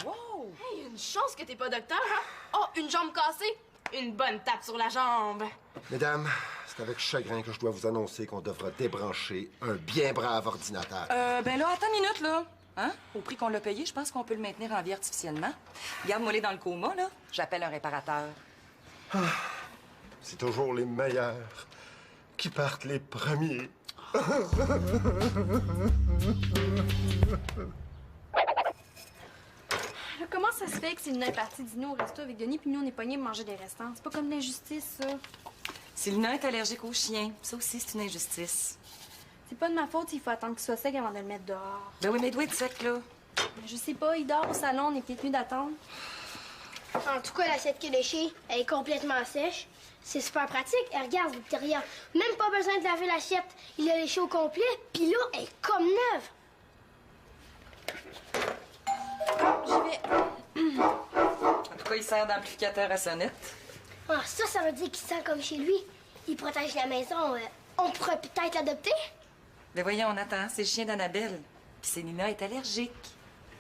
Wow! Hey, une chance que t'es pas docteur, hein? Oh, une jambe cassée? Une bonne tape sur la jambe. Mesdames, c'est avec chagrin que je dois vous annoncer qu'on devra débrancher un bien brave ordinateur. Ben là, attends une minute, là. Hein? Au prix qu'on l'a payé, je pense qu'on peut le maintenir en vie artificiellement. Garde-moi les dans le coma, là. J'appelle un réparateur. C'est toujours les meilleurs qui partent les premiers. Là, comment ça se fait que Célina est partie dîner au resto avec Denis puis nous, on est pognés de manger des restants? C'est pas comme l'injustice, ça. Célina est allergique aux chiens. Ça aussi, c'est une injustice. C'est pas de ma faute, il faut attendre qu'il soit sec avant de le mettre dehors. Ben oui, mais il doit être sec, là. Mais je sais pas, il dort au salon, on est peut-être mieux d'attendre. En tout cas, l'assiette qui est léchée, elle est complètement sèche. C'est super pratique. Et regarde, Victoria, même pas besoin de laver l'assiette. Il l'a léché au complet, puis là, elle est comme neuve. J'y vais. En tout cas, il sert d'amplificateur à sonnette. Ah, ça veut dire qu'il sent comme chez lui. Il protège la maison. On pourrait peut-être l'adopter. Mais voyons, on attend. C'est le chien d'Annabelle. Puis Célina est allergique.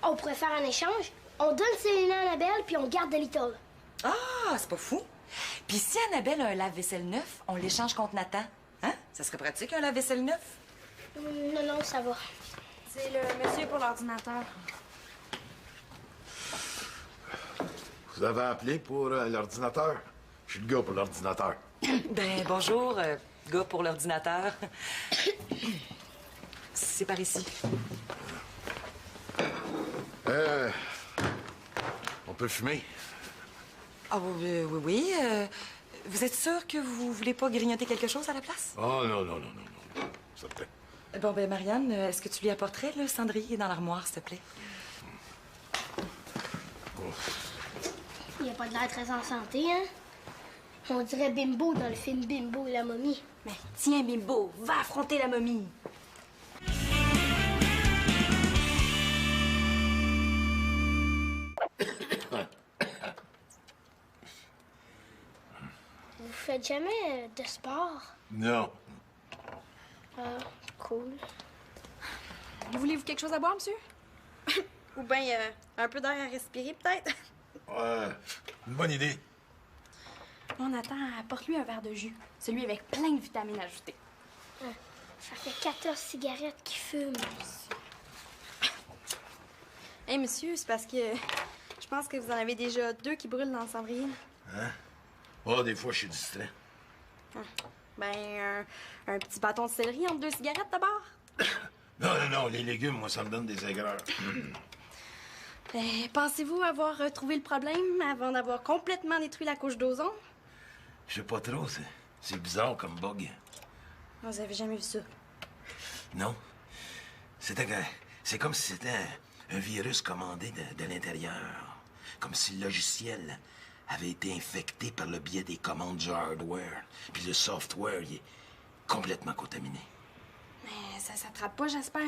On pourrait faire un échange. On donne Célina à Annabelle, puis on garde de Little. Ah, c'est pas fou. Puis si Annabelle a un lave-vaisselle neuf, on l'échange contre Nathan. Hein? Ça serait pratique, un lave-vaisselle neuf? Non, ça va. C'est le monsieur pour l'ordinateur. Vous avez appelé pour l'ordinateur? Je suis le gars pour l'ordinateur. Ben, bonjour, gars pour l'ordinateur. C'est par ici. On peut fumer? Ah oui. Vous êtes sûr que vous voulez pas grignoter quelque chose à la place? Oh, non. Certain. Bon, ben, Marianne, est-ce que tu lui apporterais le cendrier dans l'armoire, s'il te plaît? Il a pas de l'air très en santé, hein? On dirait Bimbo dans le film Bimbo et la momie. Mais tiens, Bimbo, va affronter la momie. Vous faites jamais de sport? Non. Ah, cool. Voulez-vous quelque chose à boire, monsieur? Ou bien un peu d'air à respirer, peut-être? Ouais, une bonne idée. Bon, Nathan, apporte-lui un verre de jus. Celui avec plein de vitamines ajoutées. Ça fait 14 cigarettes qu'il fume. Hey, monsieur, c'est parce que je pense que vous en avez déjà 2 qui brûlent dans le cendrier. Hein? Oh, des fois, je suis distrait. Ben, un petit bâton de céleri entre 2 cigarettes, d'abord. Non, les légumes, moi, ça me donne des aigreurs. Ben, pensez-vous avoir trouvé le problème avant d'avoir complètement détruit la couche d'ozone? Je sais pas trop, c'est bizarre comme bug. Vous avez jamais vu ça? Non. C'est comme si c'était un virus commandé de l'intérieur. Comme si le logiciel avait été infecté par le biais des commandes du hardware. Puis le software, il est complètement contaminé. Mais ça s'attrape pas, j'espère.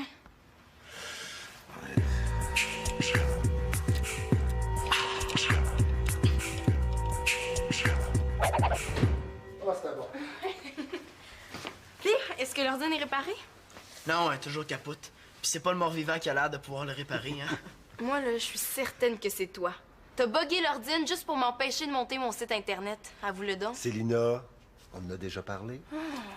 Oh, c'était bon. Puis, est-ce que l'ordine est réparée? Non, elle est toujours capote. Puis c'est pas le mort-vivant qui a l'air de pouvoir le réparer, hein? Moi, là, je suis certaine que c'est toi. T'as buggé l'ordine juste pour m'empêcher de monter mon site Internet. Avoue le donc. Célina, on en a déjà parlé.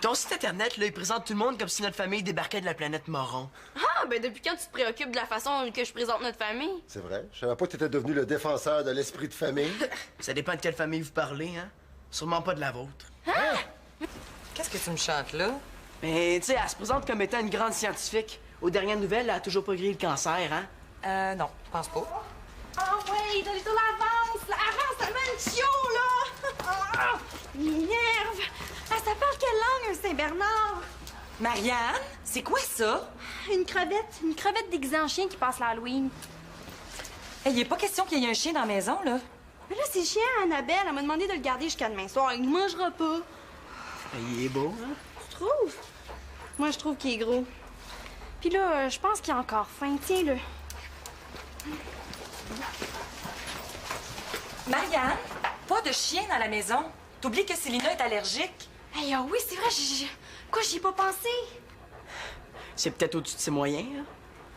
Ton site Internet, là, il présente tout le monde comme si notre famille débarquait de la planète Moron. Ah, ben depuis quand tu te préoccupes de la façon que je présente notre famille? C'est vrai. Je savais pas que tu étais devenu le défenseur de l'esprit de famille. Ça dépend de quelle famille vous parlez, hein? Sûrement pas de la vôtre. Qu'est-ce que tu me chantes, là? Mais, tu sais, elle se présente comme étant une grande scientifique. Aux dernières nouvelles, elle a toujours pas grillé le cancer, hein? Non, je pense pas. Ah ouais, t'as les tours l'avance! Avance, ça mène chiot, là! Ah, il m'énerve! Ah, ça parle quelle langue, un Saint-Bernard? Marianne, c'est quoi ça? Une crevette déguisée en chien qui passe l'Halloween. Il est pas question qu'il y ait un chien dans la maison, là. Mais là, c'est le chien à Annabelle. Elle m'a demandé de le garder jusqu'à demain soir. Il ne mangera pas. Il est beau, hein? Tu trouves? Moi, je trouve qu'il est gros. Puis là, je pense qu'il a encore faim. Tiens-le. Marianne, pas de chien dans la maison. T'oublies que Célina est allergique. Hey, oui, c'est vrai. Quoi, j'y ai pas pensé? C'est peut-être au-dessus de ses moyens, hein?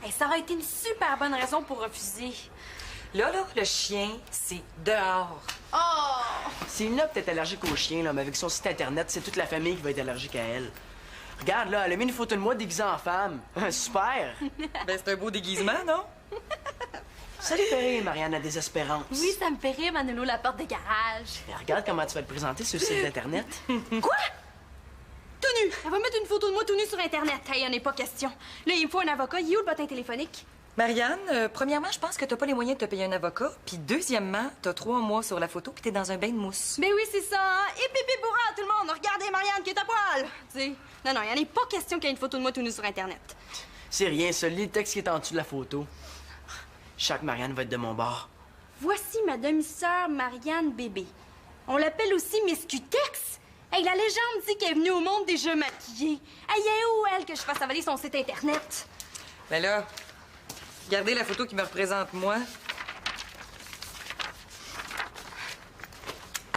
Hey, ça aurait été une super bonne raison pour refuser. Là, le chien, c'est dehors. Oh! Célina peut-être allergique aux chiens, là, mais avec son site Internet, c'est toute la famille qui va être allergique à elle. Regarde, là, elle a mis une photo de moi déguisée en femme. Super! Ben, c'est un beau déguisement, non? Ça lui fait rire, Marianne, la désespérance. Oui, ça me fait rire, Manolo, la porte des garages. Mais regarde comment tu vas te présenter sur le site d'Internet. Quoi? Tout nu! Elle va mettre une photo de moi tout nu sur Internet. Hey, y'en est pas question. Là, il me faut un avocat. Il est où le bottin téléphonique? Marianne, premièrement, je pense que t'as pas les moyens de te payer un avocat. Puis deuxièmement, t'as 3 mois sur la photo puis t'es dans un bain de mousse. Ben oui, c'est ça, hein? Et pipi bourra, tout le monde! Regardez Marianne qui est à poil! Tu sais, non, il y'en est pas question qu'il y ait une photo de moi tout nu sur Internet. C'est rien, ça. Lis le texte qui est en dessous de la photo. Chaque Marianne va être de mon bord. Voici ma demi-sœur Marianne Bébé. On l'appelle aussi Miss Cutex. Hey, la légende dit qu'elle est venue au monde déjà maquillée. Hey, est où, elle, que je fasse avaler son site Internet? Ben là, regardez la photo qui me représente moi.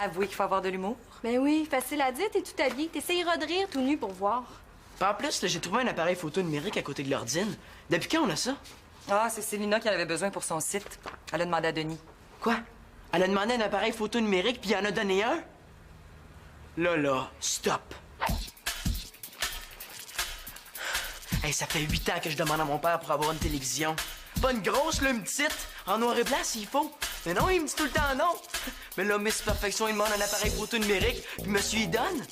Avouez qu'il faut avoir de l'humour. Ben oui, facile à dire, t'es tout habillée. T'essayeras de rire tout nu pour voir. En plus, là, j'ai trouvé un appareil photo numérique à côté de l'ordine. Depuis quand on a ça? Ah, c'est Célina qui en avait besoin pour son site. Elle a demandé à Denis. Quoi? Elle a demandé un appareil photo numérique puis il en a donné un? Là, stop! Hey, ça fait 8 ans que je demande à mon père pour avoir une télévision. Pas une grosse, là, une petite, en noir et blanc s'il faut. Mais non, il me dit tout le temps non. Mais là, Miss Perfection, il demande un appareil photo numérique, puis monsieur, il donne.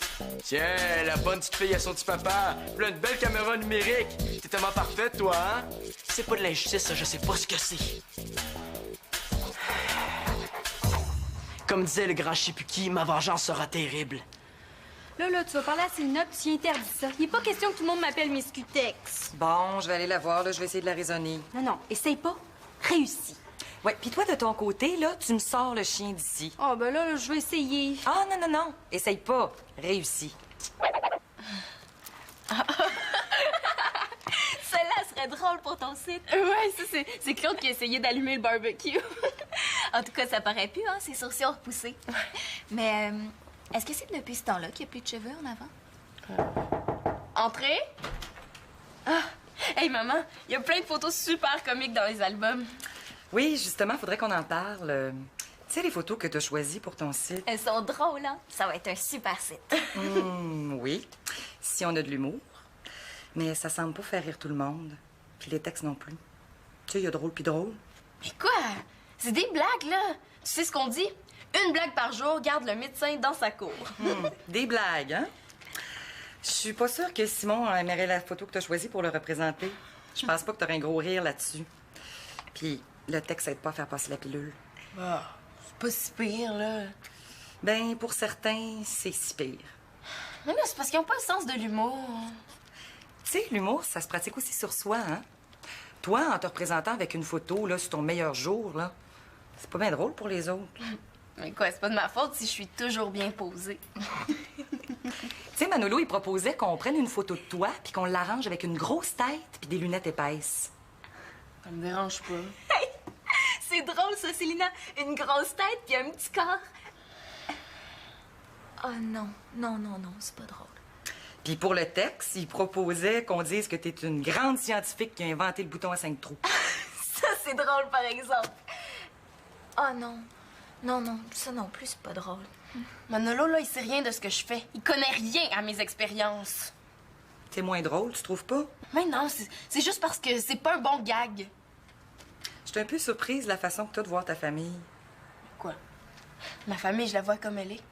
Tiens, la bonne petite fille à son petit papa. Puis une belle caméra numérique. T'es tellement parfaite, toi, hein? C'est pas de l'injustice, ça, je sais pas ce que c'est. Comme disait le grand Chipuki, ma vengeance sera terrible. Là, tu vas parler à Célina, puis tu interdis ça. Il est pas question que tout le monde m'appelle Miss Cutex. Bon, je vais aller la voir, là. Je vais essayer de la raisonner. Non, essaye pas. Réussis. Ouais, puis toi, de ton côté, là, tu me sors le chien d'ici. Oh, ben là, je vais essayer. Ah, non. Essaye pas. Réussis. Celle-là serait drôle pour ton site. Ouais, ça, c'est Claude qui a essayé d'allumer le barbecue. En tout cas, ça paraît plus, hein, ses sourcils ont repoussé. Mais est-ce que c'est depuis ce temps-là qu'il n'y a plus de cheveux en avant? Entrée? Ah! Hey, maman, il y a plein de photos super comiques dans les albums. Oui, justement, faudrait qu'on en parle. Tu sais, les photos que tu as choisies pour ton site? Elles sont drôles, hein? Ça va être un super site. Oui, si on a de l'humour. Mais ça semble pas faire rire tout le monde. Puis les textes non plus. Tu sais, il y a drôle puis drôle. Mais quoi? C'est des blagues, là. Tu sais ce qu'on dit? Une blague par jour garde le médecin dans sa cour. Des blagues, hein? Je suis pas sûre que Simon aimerait la photo que tu as choisie pour le représenter. Je pense pas que tu aurais un gros rire là-dessus. Puis le texte aide pas à faire passer la pilule. Ah, c'est pas si pire, là. Ben, pour certains, c'est si pire. Mais là, c'est parce qu'ils ont pas le sens de l'humour. Tu sais, l'humour, ça se pratique aussi sur soi, hein? Toi, en te représentant avec une photo, là, sur ton meilleur jour, là, c'est pas bien drôle pour les autres. Mais quoi, c'est pas de ma faute si je suis toujours bien posée. Tu sais, Manolo, il proposait qu'on prenne une photo de toi puis qu'on l'arrange avec une grosse tête puis des lunettes épaisses. Ça me dérange pas. C'est drôle, ça, Célina. Une grosse tête puis un petit corps. Oh non, c'est pas drôle. Puis pour le texte, il proposait qu'on dise que t'es une grande scientifique qui a inventé le bouton à 5 trous. Ça, c'est drôle, par exemple. Oh non, ça non plus, c'est pas drôle. Manolo, là, il sait rien de ce que je fais. Il connaît rien à mes expériences. C'est moins drôle, tu trouves pas? Mais non, c'est juste parce que c'est pas un bon gag. Je suis un peu surprise de la façon que t'as de voir ta famille. Quoi? Ma famille, je la vois comme elle est.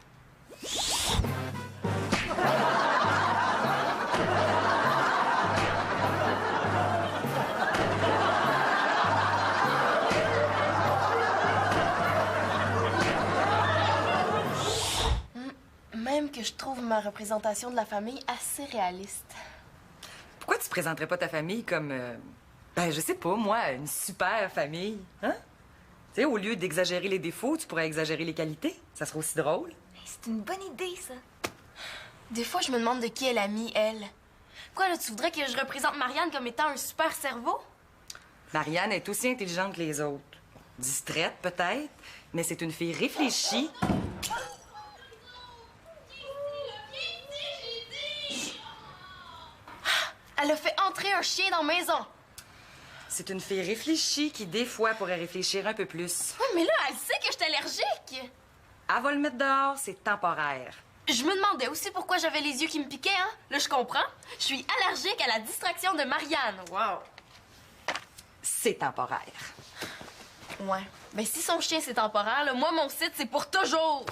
Même que je trouve ma représentation de la famille assez réaliste. Pourquoi tu présenterais pas ta famille comme, ben, je sais pas, moi, une super famille, hein? Tu sais, au lieu d'exagérer les défauts, tu pourrais exagérer les qualités. Ça serait aussi drôle. C'est une bonne idée, ça. Des fois, je me demande de qui elle a mis, elle. Quoi, là, tu voudrais que je représente Marianne comme étant un super cerveau? Marianne est aussi intelligente que les autres. Distraite, peut-être, mais c'est une fille réfléchie. Elle a fait entrer un chien dans la maison. C'est une fille réfléchie qui, des fois, pourrait réfléchir un peu plus. Ouais, mais là, elle sait que je suis allergique. Elle va le mettre dehors, c'est temporaire. Je me demandais aussi pourquoi j'avais les yeux qui me piquaient, hein? Là, je comprends. Je suis allergique à la distraction de Marianne. Wow. C'est temporaire. Ouais. Ben, si son chien, c'est temporaire, là, moi, mon site, c'est pour toujours.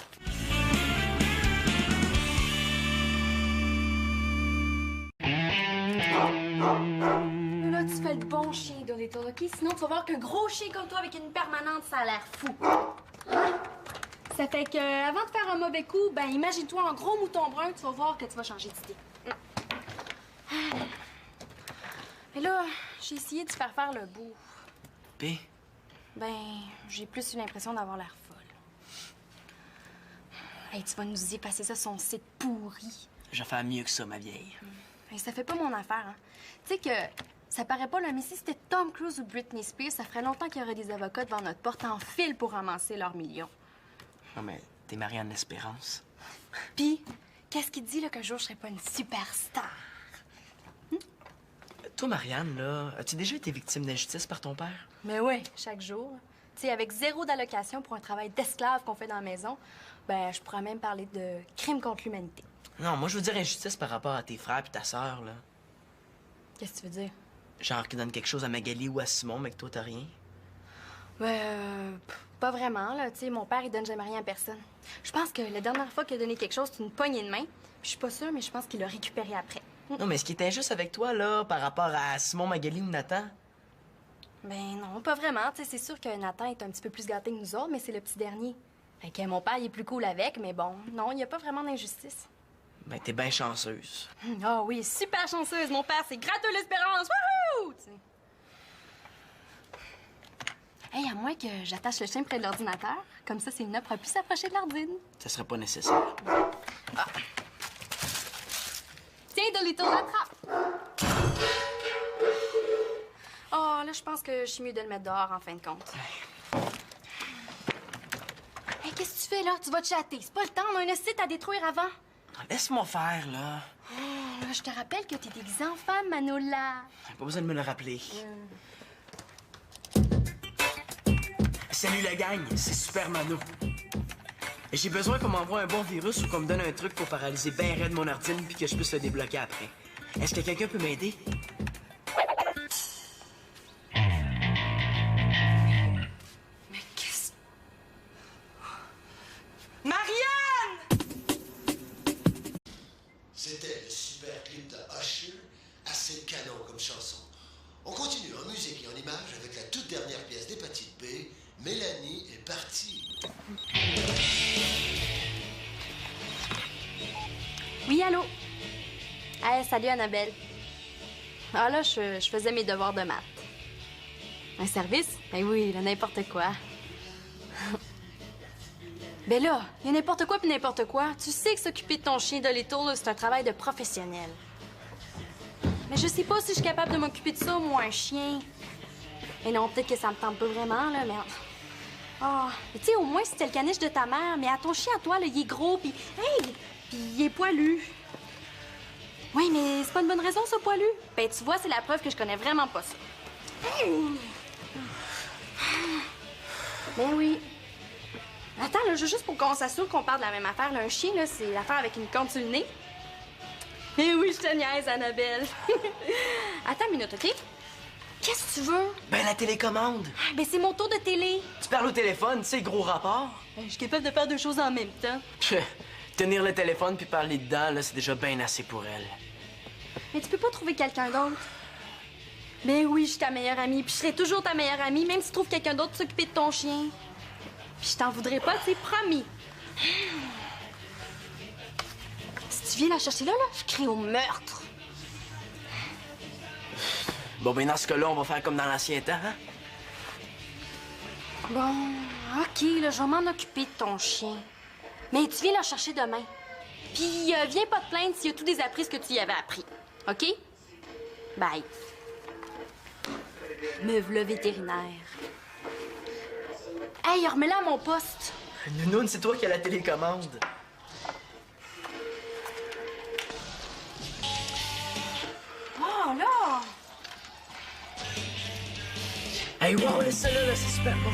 Là, tu fais le bon chien, Dolittle, OK? Sinon, tu vas voir qu'un gros chien comme toi avec une permanente, ça a l'air fou. Ça fait que, avant de faire un mauvais coup, ben, imagine-toi un gros mouton brun, tu vas voir que tu vas changer d'idée. Mais là, j'ai essayé de faire le bout. P, Ben, j'ai plus eu l'impression d'avoir l'air folle. Hey, tu vas nous y passer ça, son site pourri. Je vais faire mieux que ça, ma vieille. Hey, ça fait pas mon affaire, hein. Tu sais que ça paraît pas, là, mais si c'était Tom Cruise ou Britney Spears, ça ferait longtemps qu'il y aurait des avocats devant notre porte en file pour ramasser leurs millions. Non, mais t'es Marianne Espérance. Puis, qu'est-ce qui te dit, là, qu'un jour, je serais pas une superstar? Toi, Marianne, là, as-tu déjà été victime d'injustice par ton père? Mais oui, chaque jour. Tu sais, avec 0 d'allocation pour un travail d'esclave qu'on fait dans la maison, ben, je pourrais même parler de crime contre l'humanité. Non, moi, je veux dire injustice par rapport à tes frères et ta sœur, là. Qu'est-ce que tu veux dire? Genre qu'ils donnent quelque chose à Magali ou à Simon, mais que toi, t'as rien. Pas vraiment, là. Tu sais, mon père, il donne jamais rien à personne. Je pense que la dernière fois qu'il a donné quelque chose, c'est une poignée de main. Puis je suis pas sûre, mais je pense qu'il l'a récupéré après. Non, mais ce qui est injuste avec toi, là, par rapport à Simon, Magali ou Nathan? Ben non, pas vraiment. Tu sais, c'est sûr que Nathan est un petit peu plus gâté que nous autres, mais c'est le petit dernier. Fait que mon père, il est plus cool avec, mais bon, non, il n'y a pas vraiment d'injustice. Ben, t'es bien chanceuse. Ah oui, super chanceuse. Mon père, c'est gratteux l'espérance. Wouhou! Tu sais. Hey, à moins que j'attache le chien près de l'ordinateur. Comme ça, Célina pourra plus s'approcher de l'ordine. Ça serait pas nécessaire. Ah. Tiens, Dolittle, l'attrape! Oh, là, je pense que je suis mieux de le mettre dehors, en fin de compte. Hey, qu'est-ce que tu fais, là? Tu vas te chatter. C'est pas le temps, on a un site à détruire avant. Laisse-moi faire, là. Oh, je te rappelle que t'es déguisée en femme, Manola. Pas besoin de me le rappeler. Salut la gang, c'est Super Mano. J'ai besoin qu'on m'envoie un bon virus ou qu'on me donne un truc pour paralyser bien raide mon ordine puis que je puisse le débloquer après. Est-ce que quelqu'un peut m'aider? Mais qu'est-ce... Marianne! C'était le super clip de Usher, assez canon comme chanson. On continue en musique et en images avec la toute dernière pièce d'Hépatite B, Mélanie est partie. Oui, allô? Hey, salut, Annabelle. Ah là, je faisais mes devoirs de maths. Un service? Ben oui, là, n'importe quoi. Ben là, il y a n'importe quoi puis n'importe quoi. Tu sais que s'occuper de ton chien de l'étour, c'est un travail de professionnel. Mais je sais pas si je suis capable de m'occuper de ça, moi, un chien. Mais non, peut-être que ça me tente pas vraiment, là, mais... Ah, tu sais, au moins, c'était le caniche de ta mère, mais à ton chien, à toi, là, il est gros, puis... Hey! Puis il est poilu. Oui, mais c'est pas une bonne raison, ça, poilu. Ben, tu vois, c'est la preuve que je connais vraiment pas ça. Ben oui. Attends, là, juste pour qu'on s'assure qu'on parle de la même affaire, là, un chien, là, c'est l'affaire avec une corne sur le nez. Eh oui, je te niaise, Annabelle. Attends une minute, OK? Qu'est-ce que tu veux? Ben, la télécommande. Ah, ben, c'est mon tour de télé. Tu parles au téléphone, tu sais, gros rapport. Ben, je suis capable de faire 2 choses en même temps. Tenir le téléphone puis parler dedans, là, c'est déjà bien assez pour elle. Mais tu peux pas trouver quelqu'un d'autre? Ben oui, je suis ta meilleure amie, puis je serai toujours ta meilleure amie, même si tu trouves quelqu'un d'autre pour s'occuper de ton chien. Puis je t'en voudrais pas, c'est promis. Si tu viens la chercher là, je crie au meurtre. Bon, ben, dans ce cas-là, on va faire comme dans l'ancien temps, hein? Bon, OK, là, je vais m'en occuper de ton chien. Mais tu viens la chercher demain. Puis viens pas te plaindre s'il y a tout désappris ce que tu y avais appris. OK? Bye. Me v'là vétérinaire. Hey, remets-la à mon poste. Nounoun, c'est toi qui as la télécommande. Oh, là! Hey, wow, laisse ça là, c'est super bon.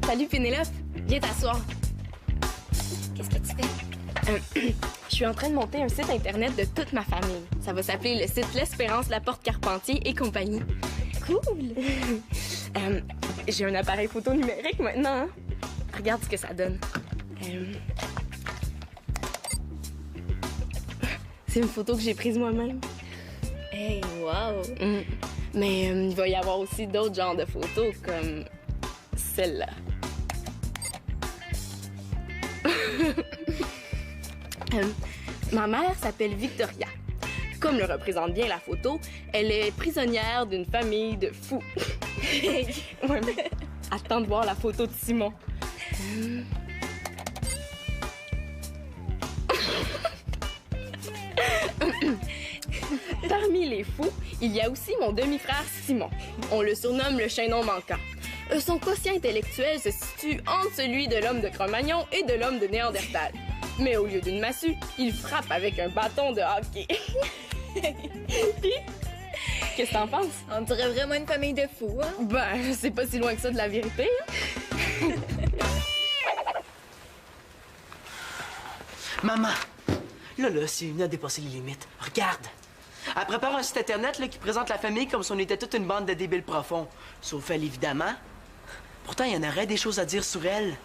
Salut, Pénélope. Viens t'asseoir. Qu'est-ce que tu fais? Je suis en train de monter un site Internet de toute ma famille. Ça va s'appeler le site L'Espérance, Laporte Carpentier et compagnie. Cool! J'ai un appareil photo numérique maintenant. Hein? Regarde ce que ça donne. C'est une photo que j'ai prise moi-même. Hey, wow! Mais il va y avoir aussi d'autres genres de photos, comme celle-là. Ma mère s'appelle Victoria. Comme le représente bien la photo, elle est prisonnière d'une famille de fous. Ouais, mais attends de voir la photo de Simon. Parmi les fous, il y a aussi mon demi-frère Simon. On le surnomme le chaînon manquant. Son quotient intellectuel se situe entre celui de l'homme de Cro-Magnon et de l'homme de Néandertal. Mais au lieu d'une massue, il frappe avec un bâton de hockey. Qu'est-ce que t'en penses? On dirait vraiment une famille de fous, hein? Ben, c'est pas si loin que ça de la vérité. Hein? Maman, là, c'est une a dépassé les limites. Regarde. Elle prépare un site Internet là, qui présente la famille comme si on était toute une bande de débiles profonds. Sauf elle, évidemment. Pourtant, il y en aurait des choses à dire sur elle.